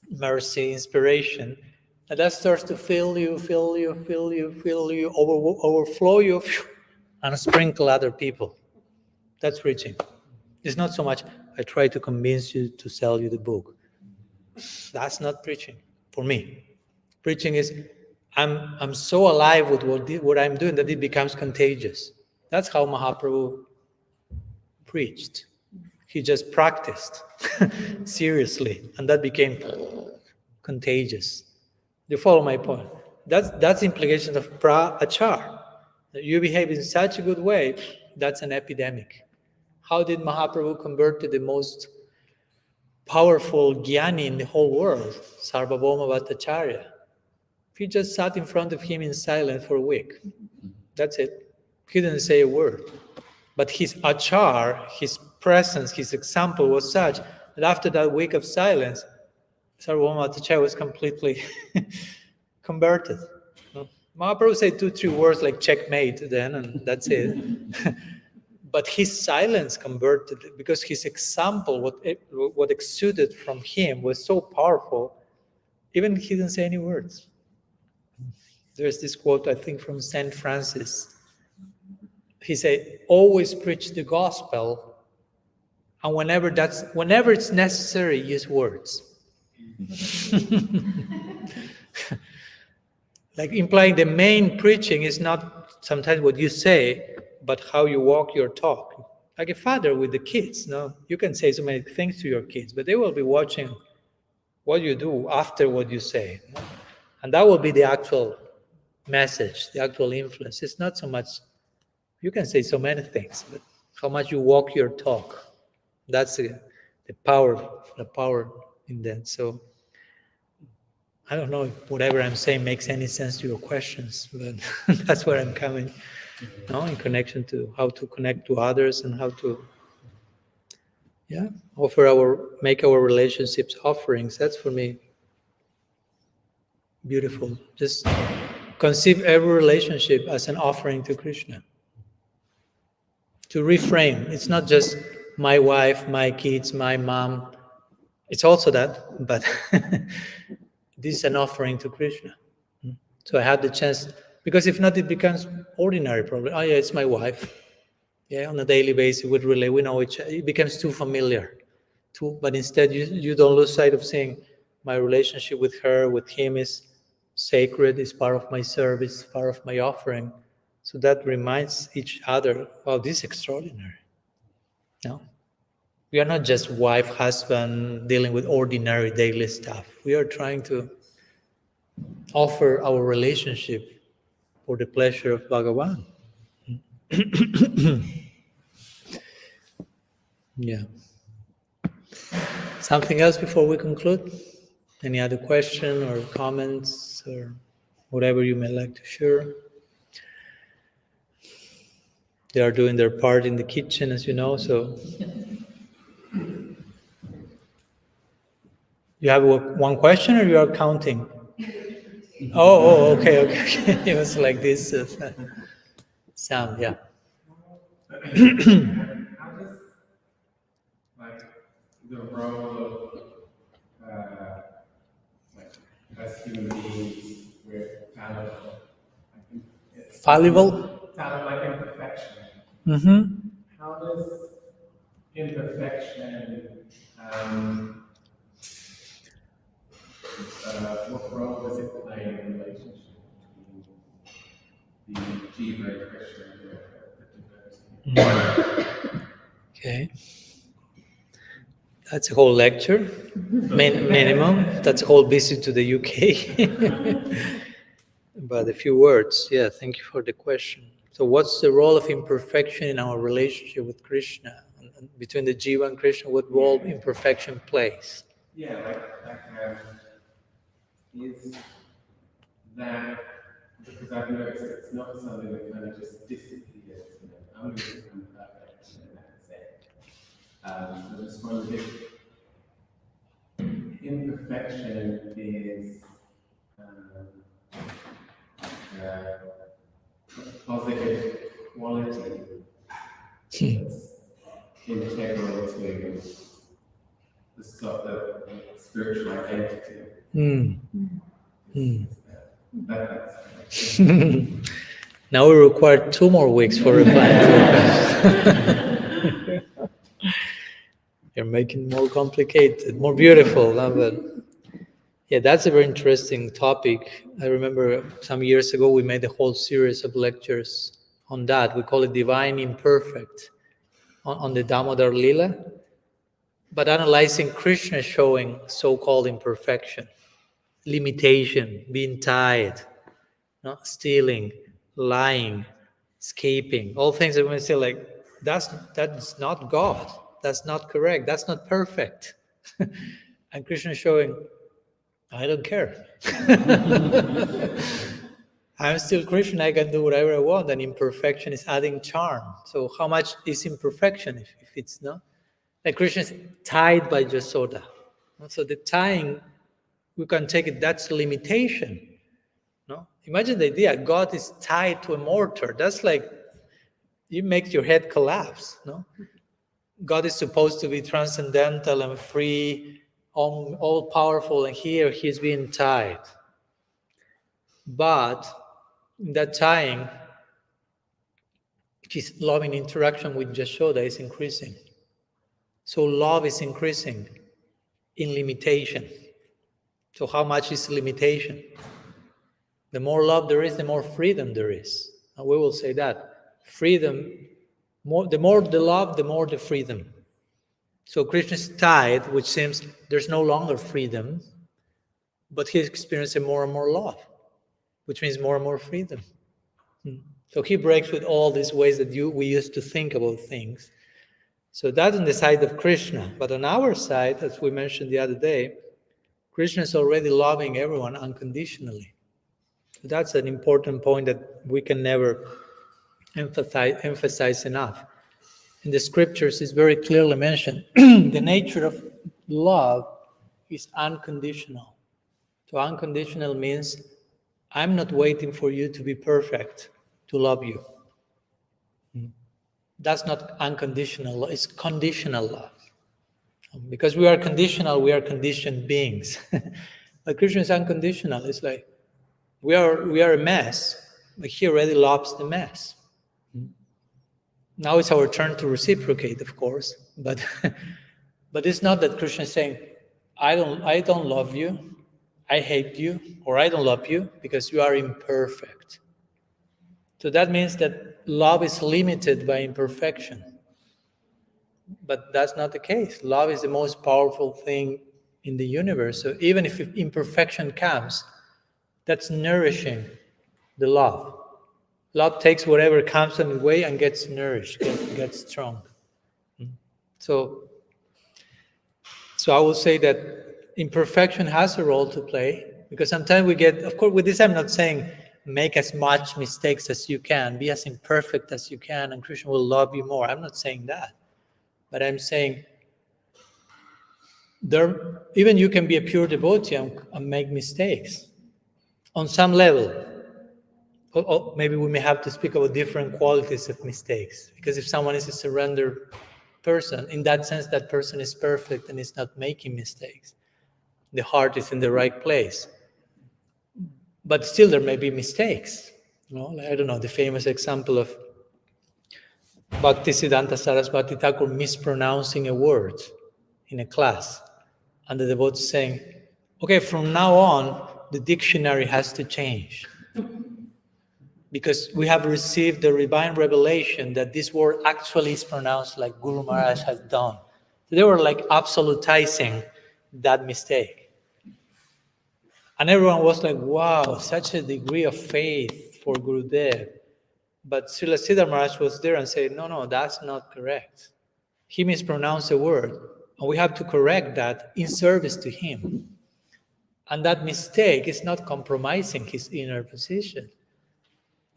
mercy, inspiration, that starts to fill you, overflow you, and sprinkle other people. That's preaching. It's not so much, I try to convince you to sell you the book. That's not preaching for me. Preaching is, I'm so alive with what I'm doing that it becomes contagious. That's how Mahaprabhu preached. He just practiced seriously, and that became contagious. You follow my point? That's the implication of pra-achar. You behave in such a good way, that's an epidemic. How did Mahaprabhu convert to the most powerful jnani in the whole world, Sarvabhauma Bhattacharya? He just sat in front of him in silence for a week. That's it. He didn't say a word. But his achar, his presence, his example was such that after that week of silence, Sarvabhauma Bhattacharya was completely converted. Mahaprabhu said 2-3 words like checkmate then, and that's it. But his silence converted because his example, what exuded from him was so powerful, even he didn't say any words. There's this quote, I think, from St. Francis. he said, always preach the gospel, and whenever it's necessary, use words. Like implying the main preaching is not sometimes what you say, but how you walk your talk. Like a father with the kids, no? You can say so many things to your kids, but they will be watching what you do after what you say. No? And that will be the actual message, the actual influence. It's not so much, you can say so many things, but how much you walk your talk. That's the power in that. So I don't know if whatever I'm saying makes any sense to your questions, but that's where I'm coming, in connection to how to connect to others and how to, make our relationships offerings. That's for me beautiful. Just conceive every relationship as an offering to Krishna. To reframe, it's not just my wife, my kids, my mom. It's also that, but this is an offering to Krishna. So I had the chance, because if not, it becomes ordinary problem. Oh yeah, it's my wife. Yeah, on a daily basis, we relate. We know each other. It becomes too familiar. But instead, you don't lose sight of saying, my relationship with her, with him is sacred, is part of my service, part of my offering. So that reminds each other, wow, this is extraordinary. No? We are not just wife, husband, dealing with ordinary daily stuff. We are trying to offer our relationship for the pleasure of Bhagavan. Yeah. Something else before we conclude? Any other question or comments or whatever you may like to share? They are doing their part in the kitchen, as you know, so. You have one question or you are counting? Okay. It was like this sound, yeah. How does, like, the role of, as human beings, we're fallible? I think it's Fallible? like imperfection. Mm-hmm. How does imperfection, what role does it play in the relationship between the Jiva and Krishna and the devotee? Okay. That's a whole lecture, minimum. That's a whole visit to the UK. But a few words. Yeah, thank you for the question. So what's the role of imperfection in our relationship with Krishna? And between the Jiva and Krishna, what role imperfection plays? Yeah, is that, because I've noticed it's not something that kind of just disappears, I'm going to become perfect and that's it. So I just wondered if imperfection is a positive quality that's integral to the stuff of spiritual identity. Now we require 2 more weeks for replying to the question. You're making it more complicated, more beautiful. But yeah, that's a very interesting topic. I remember some years ago we made a whole series of lectures on that. We call it Divine Imperfect on the Damodar Lila, but analyzing Krishna showing so-called imperfection, limitation, being tied, stealing, lying, escaping, all things that we say like, that's not God, that's not correct, that's not perfect. And Krishna is showing, I don't care. I'm still Krishna, I can do whatever I want, and imperfection is adding charm. So how much is imperfection if it's not? Like Krishna is tied by Jasoda. So the tying, we can take it, that's a limitation. No? Imagine the idea, God is tied to a mortar. That's like, you make your head collapse. No? God is supposed to be transcendental and free, all powerful, and here he's being tied. But in that tying, his loving interaction with Yashoda is increasing. So love is increasing in limitation. So how much is limitation? The more love there is, the more freedom there is. And we will say that. Freedom, the more the love, the more the freedom. So Krishna's tide, which seems there's no longer freedom, but he's experiencing more and more love, which means more and more freedom. So he breaks with all these ways that we used to think about things. So that's on the side of Krishna. But on our side, as we mentioned the other day, Krishna is already loving everyone unconditionally. So that's an important point that we can never emphasize enough. In the scriptures, it's very clearly mentioned. The nature of love is unconditional. So unconditional means I'm not waiting for you to be perfect to love you. That's not unconditional love, it's conditional love. Because we are conditional, we are conditioned beings. But Krishna is unconditional. It's like we are a mess, but he already loves the mess. Now it's our turn to reciprocate, of course, but it's not that Krishna is saying, I don't love you, I hate you, or I don't love you because you are imperfect. So that means that love is limited by imperfection. But that's not the case. Love is the most powerful thing in the universe. So even if imperfection comes, that's nourishing the love. Love takes whatever comes in the way and gets nourished, gets strong. So I will say that imperfection has a role to play, because sometimes we get, of course, with this I'm not saying make as much mistakes as you can, be as imperfect as you can, and Krishna will love you more. I'm not saying that. But I'm saying even you can be a pure devotee and make mistakes on some level. Or maybe we may have to speak about different qualities of mistakes. Because if someone is a surrendered person, in that sense, that person is perfect and is not making mistakes. The heart is in the right place. But still there may be mistakes. I don't know, the famous example of Bhaktisiddhanta Saraswati Thakur mispronouncing a word in a class. And the devotee saying, okay, from now on, the dictionary has to change. Because we have received the divine revelation that this word actually is pronounced like Guru Maharaj has done. So they were like absolutizing that mistake. And everyone was like, wow, such a degree of faith for Gurudev. But Srila Siddhar Maharaj was there and said, no, that's not correct. He mispronounced a word, and we have to correct that in service to him. And that mistake is not compromising his inner position.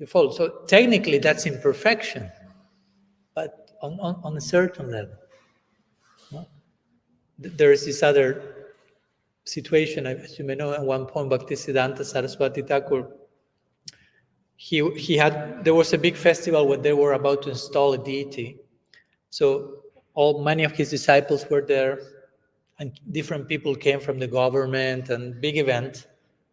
So technically that's imperfection, but on a certain level. There is this other situation, as you may know, at one point, Bhaktisiddhanta Saraswati Thakur, there was a big festival where they were about to install a deity. So many of his disciples were there, and different people came from the government, and big event.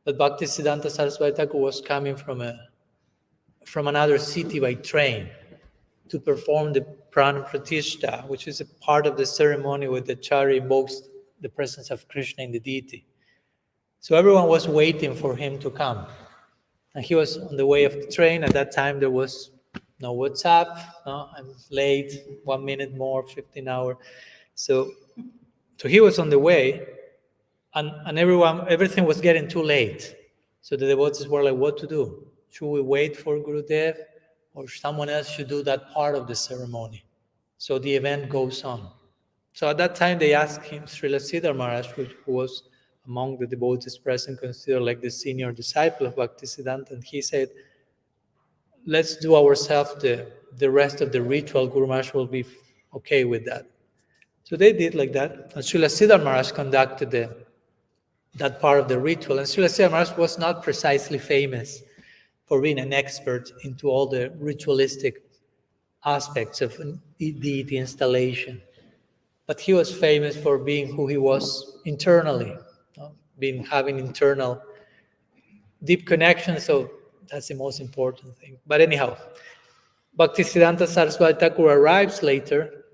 But Bhaktisiddhanta Saraswati Thakur was coming from another city by train to perform the Prana Pratishta, which is a part of the ceremony where the Acharya invokes the presence of Krishna in the deity. So everyone was waiting for him to come. And he was on the way of the train. At that time, there was no WhatsApp. I'm late, 1 minute more, 15 hours. So he was on the way, and everything was getting too late. So the devotees were like, what to do? Should we wait for Gurudev, or someone else should do that part of the ceremony? So the event goes on. So at that time, they asked him, Srila Siddhar Maharaj, who was among the devotees present, considered like the senior disciple of Bhaktisiddhanta, and he said, let's do ourselves the rest of the ritual. Guru Maharaj will be okay with that. So they did like that. And Srila Siddhar Maharaj conducted that part of the ritual. And Srila Siddhar Maharaj was not precisely famous for being an expert into all the ritualistic aspects of deity installation. But he was famous for being who he was internally, having internal deep connection. So that's the most important thing. But anyhow, Bhaktisiddhanta Saraswati Thakur arrives later,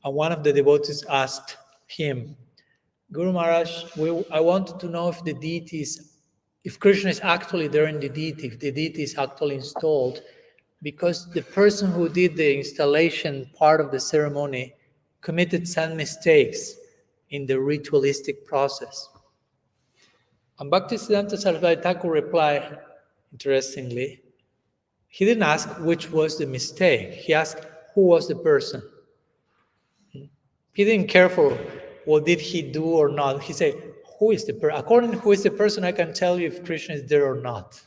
and one of the devotees asked him, Guru Maharaj, I wanted to know if the deity is, if Krishna is actually there in the deity, if the deity is actually installed, because the person who did the installation part of the ceremony committed some mistakes in the ritualistic process. And Bhaktisiddhanta Saraswati Thakur replied, interestingly, he didn't ask which was the mistake. He asked who was the person. He didn't care for what did he do or not. He said, who is the person? According to who is the person, I can tell you if Krishna is there or not.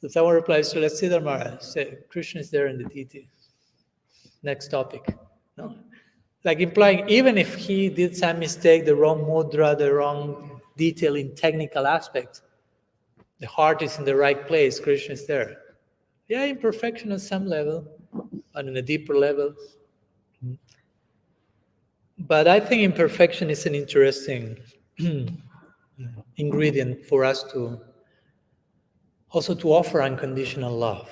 So someone replies to Siddhar Maharaj, say, Krishna is there in the deity. Next topic. No? Like implying, even if he did some mistake, the wrong mudra, the wrong detail in technical aspects, the heart is in the right place, Krishna is there. Yeah, imperfection on some level, and on a deeper level. But I think imperfection is an interesting ingredient for us to also to offer unconditional love.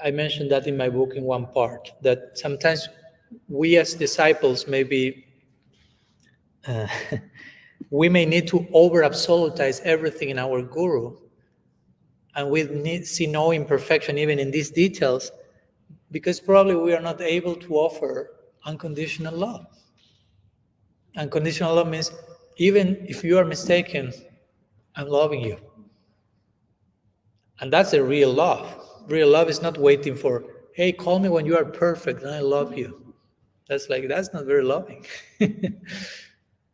I mentioned that in my book in one part, that sometimes we as disciples maybe we may need to over-absolutize everything in our guru, and we see no imperfection even in these details, because probably we are not able to offer unconditional love. Unconditional love means even if you are mistaken, I'm loving you. And that's a real love. Real love is not waiting for, hey, call me when you are perfect and I love you. That's not very loving.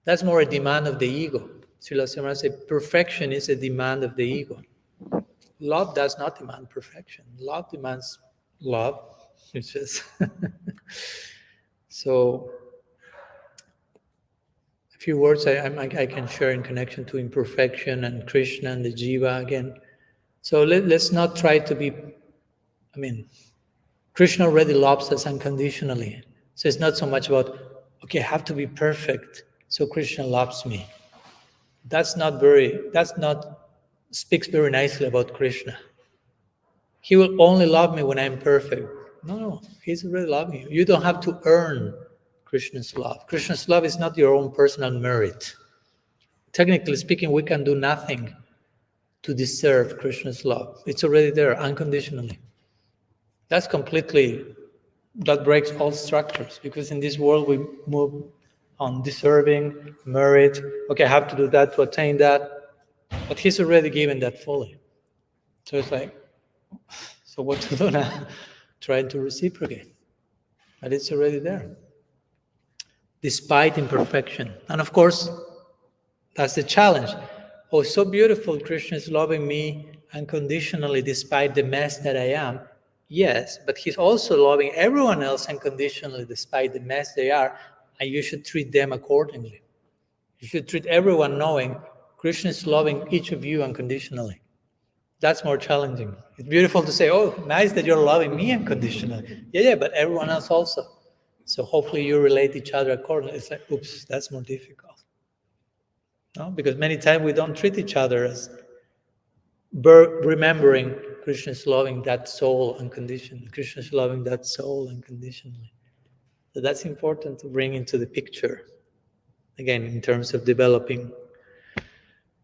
That's more a demand of the ego. Srila Srila said, perfection is a demand of the ego. Love does not demand perfection. Love demands love. It's just so a few words I can share in connection to imperfection and Krishna and the Jiva again. So let's not try to be, Krishna already loves us unconditionally. So it's not so much about, okay, I have to be perfect, so Krishna loves me. That speaks very nicely about Krishna. He will only love me when I'm perfect. No, he's already loving you. You don't have to earn Krishna's love. Krishna's love is not your own personal merit. Technically speaking, we can do nothing to deserve Krishna's love. It's already there, unconditionally. That breaks all structures, because in this world we move on deserving, merit. Okay, I have to do that to attain that. But he's already given that fully. So it's like, so what to do now? Trying to reciprocate. But it's already there, despite imperfection. And of course, that's the challenge. Oh, so beautiful, Krishna is loving me unconditionally despite the mess that I am. Yes, but he's also loving everyone else unconditionally despite the mess they are, and you should treat them accordingly. You should treat everyone knowing Krishna is loving each of you unconditionally. That's more challenging. It's beautiful to say, oh, nice that you're loving me unconditionally. Yeah, but everyone else also. So hopefully you relate each other accordingly. It's like, oops, that's more difficult. No? Because many times we don't treat each other as remembering Krishna's loving that soul unconditionally. Krishna's loving that soul unconditionally. So that's important to bring into the picture, again, in terms of developing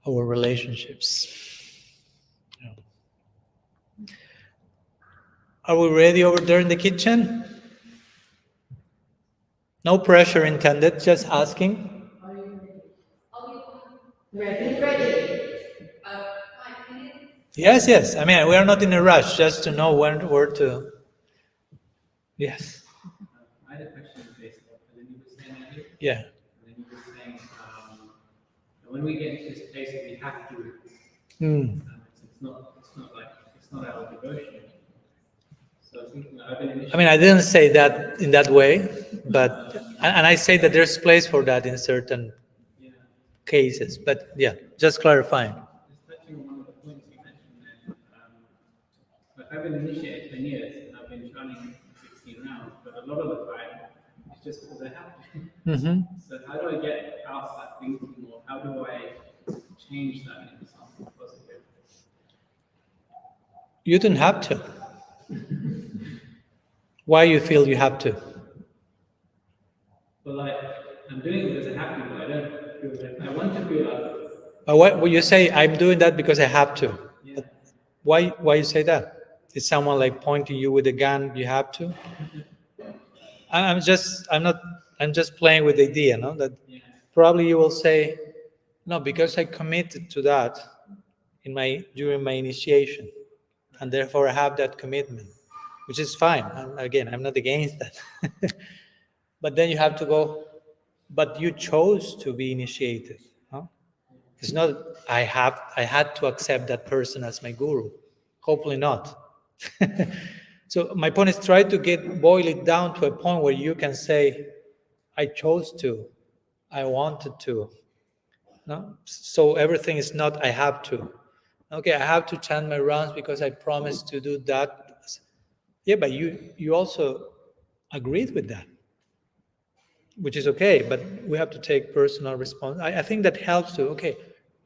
our relationships. Are we ready over there in the kitchen? No pressure intended, just asking. Ready. Yes. We are not in a rush, just to know where to. Yes. I had a question based on what you were saying earlier. Yeah. And then you were saying that when we get to this place where we have to, it's not our devotion. So I was thinking that I've been I didn't say that in that way, but and I say that there's place for that in certain cases. But yeah, just clarifying. Just touching on one of the points you mentioned there. I've been initiated 10 years and I've been chanting 16 rounds, but a lot of the time it's just because I have to. Mm-hmm. So how do I get out that thinking, or how do I change that into something positive? You don't have to. Why you feel you have to? But like, I'm doing it because I have to, but I don't feel like I want to feel like this. What you say? I'm doing that because I have to. Yeah. Why you say that? Is someone like pointing you with a gun? You have to. I'm just playing with the idea, no? That Yeah. probably you will say, no, because I committed to that during my initiation, and therefore I have that commitment, which is fine. Again, I'm not against that. But then you have to go, but you chose to be initiated. No? It's not I had to accept that person as my guru. Hopefully not. So my point is try to boil it down to a point where you can say, I chose to, I wanted to. No? So everything is not I have to. Okay, I have to chant my rounds because I promised to do that. Yeah, but you also agreed with that, which is okay, but we have to take personal responsibility. I think that helps to, okay,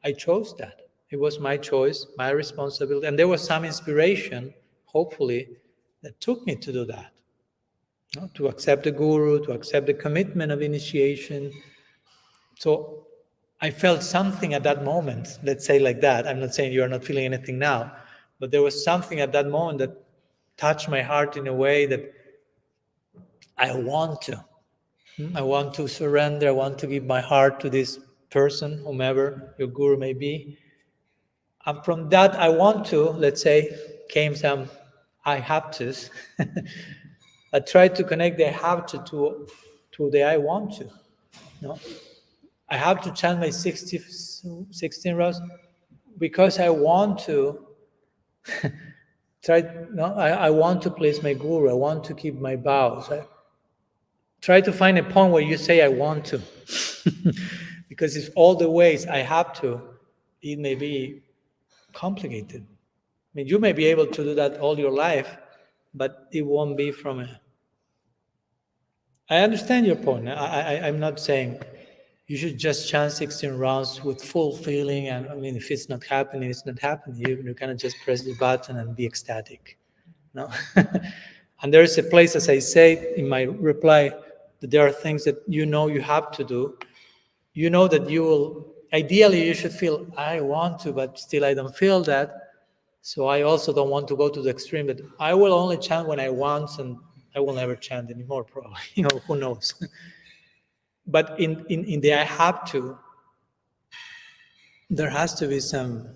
I chose that. It was my choice, my responsibility. And there was some inspiration, hopefully, that took me to do that. No? To accept the guru, to accept the commitment of initiation. So I felt something at that moment, let's say like that. I'm not saying you are not feeling anything now, but there was something at that moment that touched my heart in a way that I want to. I want to surrender. I want to give my heart to this person, whomever your guru may be. And from that, I want to, let's say, came some I have tos. I tried to connect the I have to the I want to. No? I have to chant my 16 rounds because I want to I want to please my guru. I want to keep my vows. Try to find a point where you say I want to. Because if all the ways I have to, it may be complicated. I mean, you may be able to do that all your life, but it won't be from a... I understand your point. I'm not saying you should just chant 16 rounds with full feeling. And I mean, if it's not happening, it's not happening. You cannot just press the button and be ecstatic. No? And there is a place, as I say in my reply, that there are things that you know you have to do. You know that you will, ideally you should feel, I want to, but still I don't feel that. So I also don't want to go to the extreme that I will only chant when I want and I will never chant anymore, probably. Who knows? But in the I have to, there has to be some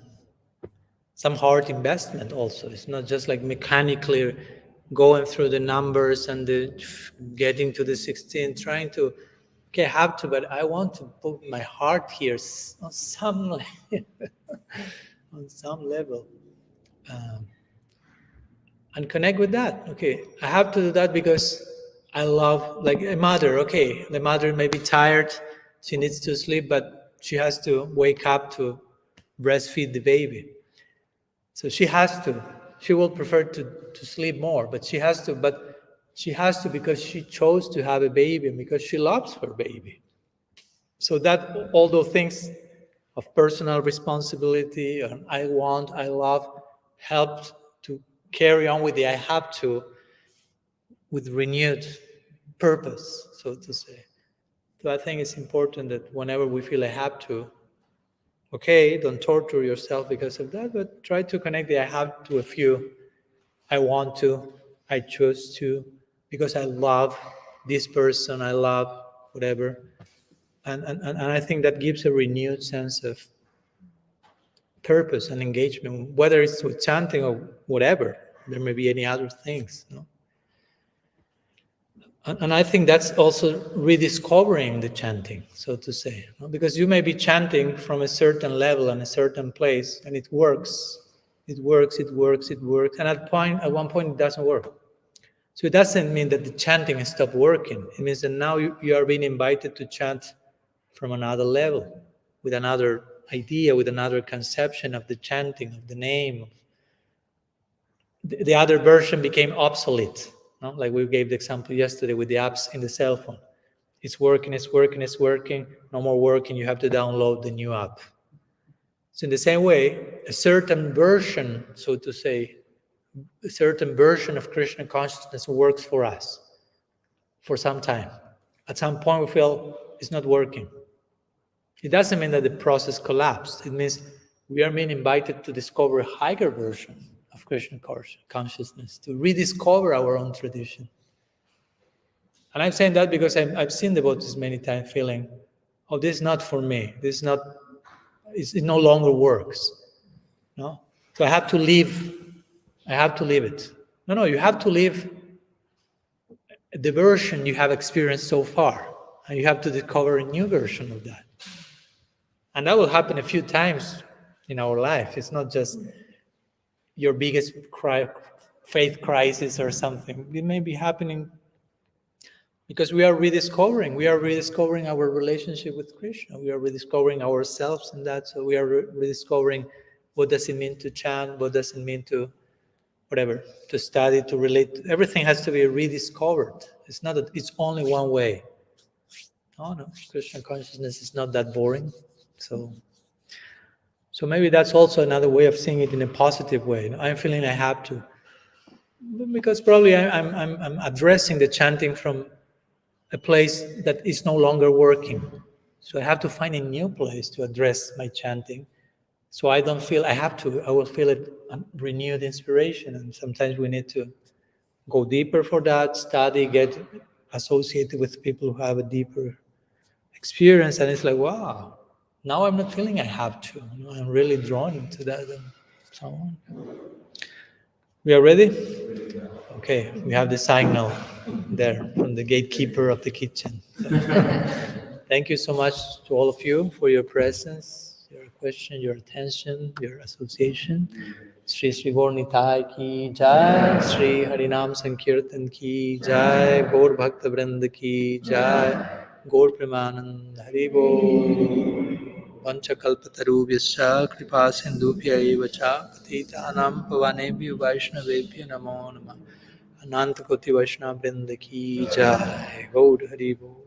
hard investment also. It's not just like mechanically going through the numbers and getting to the 16, trying to, okay, I have to, but I want to put my heart here on some level, on some level. And connect with that. Okay, I have to do that because I love, like a mother. Okay, the mother may be tired, she needs to sleep, but she has to wake up to breastfeed the baby. So she has to. She will prefer to sleep more, but she has to. But she has to because she chose to have a baby and because she loves her baby. So that all those things of personal responsibility and I want, I love, helped to carry on with the I have to with renewed purpose, so to say. So I think it's important that whenever we feel I have to, okay, don't torture yourself because of that, but try to connect the I have to a few. I want to, I choose to, because I love this person, I love whatever. And I think that gives a renewed sense of purpose and engagement, whether it's with chanting or whatever. There may be any other things. No? And I think that's also rediscovering the chanting, so to say. No? Because you may be chanting from a certain level and a certain place, and it works. It works, it works, it works. And at one point, it doesn't work. So it doesn't mean that the chanting has stopped working. It means that now you are being invited to chant from another level, with another idea, with another conception of the chanting, of the name. The other version became obsolete. No? Like we gave the example yesterday with the apps in the cell phone. It's working, it's working, it's working. No more working, you have to download the new app. So in the same way, a certain version, so to say, a certain version of Krishna consciousness works for us for some time. At some point we feel it's not working. It doesn't mean that the process collapsed. It means we are being invited to discover a higher version of Krishna consciousness, to rediscover our own tradition. And I'm saying that because I've seen devotees many times feeling, oh, this is not for me. This is not, it no longer works. No? So I have to leave it. No, you have to leave the version you have experienced so far. And you have to discover a new version of that. And that will happen a few times in our life. It's not just your biggest faith crisis or something. It may be happening because we are rediscovering our relationship with Krishna. We are rediscovering ourselves in that. So we are rediscovering what does it mean to chant, what does it mean to whatever, to study, to relate. Everything has to be rediscovered. It's not that it's only one way. No, Krishna consciousness is not that boring. So maybe that's also another way of seeing it in a positive way. I'm feeling I have to, because probably I'm addressing the chanting from a place that is no longer working. So I have to find a new place to address my chanting. So I don't feel I have to. I will feel a renewed inspiration, and sometimes we need to go deeper for that, study, get associated with people who have a deeper experience, and it's like, wow. Now I'm not feeling I have to. I'm really drawn into that and so on. We are ready? Okay, we have the signal there from the gatekeeper of the kitchen. Thank you so much to all of you for your presence, your question, your attention, your association. Shri Sri Gaur Nitai ki jai, Shri Harinam Sankirtan ki jai, Gaur Bhakta Vrinda ki jai, Gaur Premanand Hari Bol. Vanchakalpatarubhyascha kripa sindhubhya eva cha patitanam pavanebhyo vaishnavebhyo namo namah. Ananta Koti Vaishnava Vrinda ki jai. Gaur Hari Bol.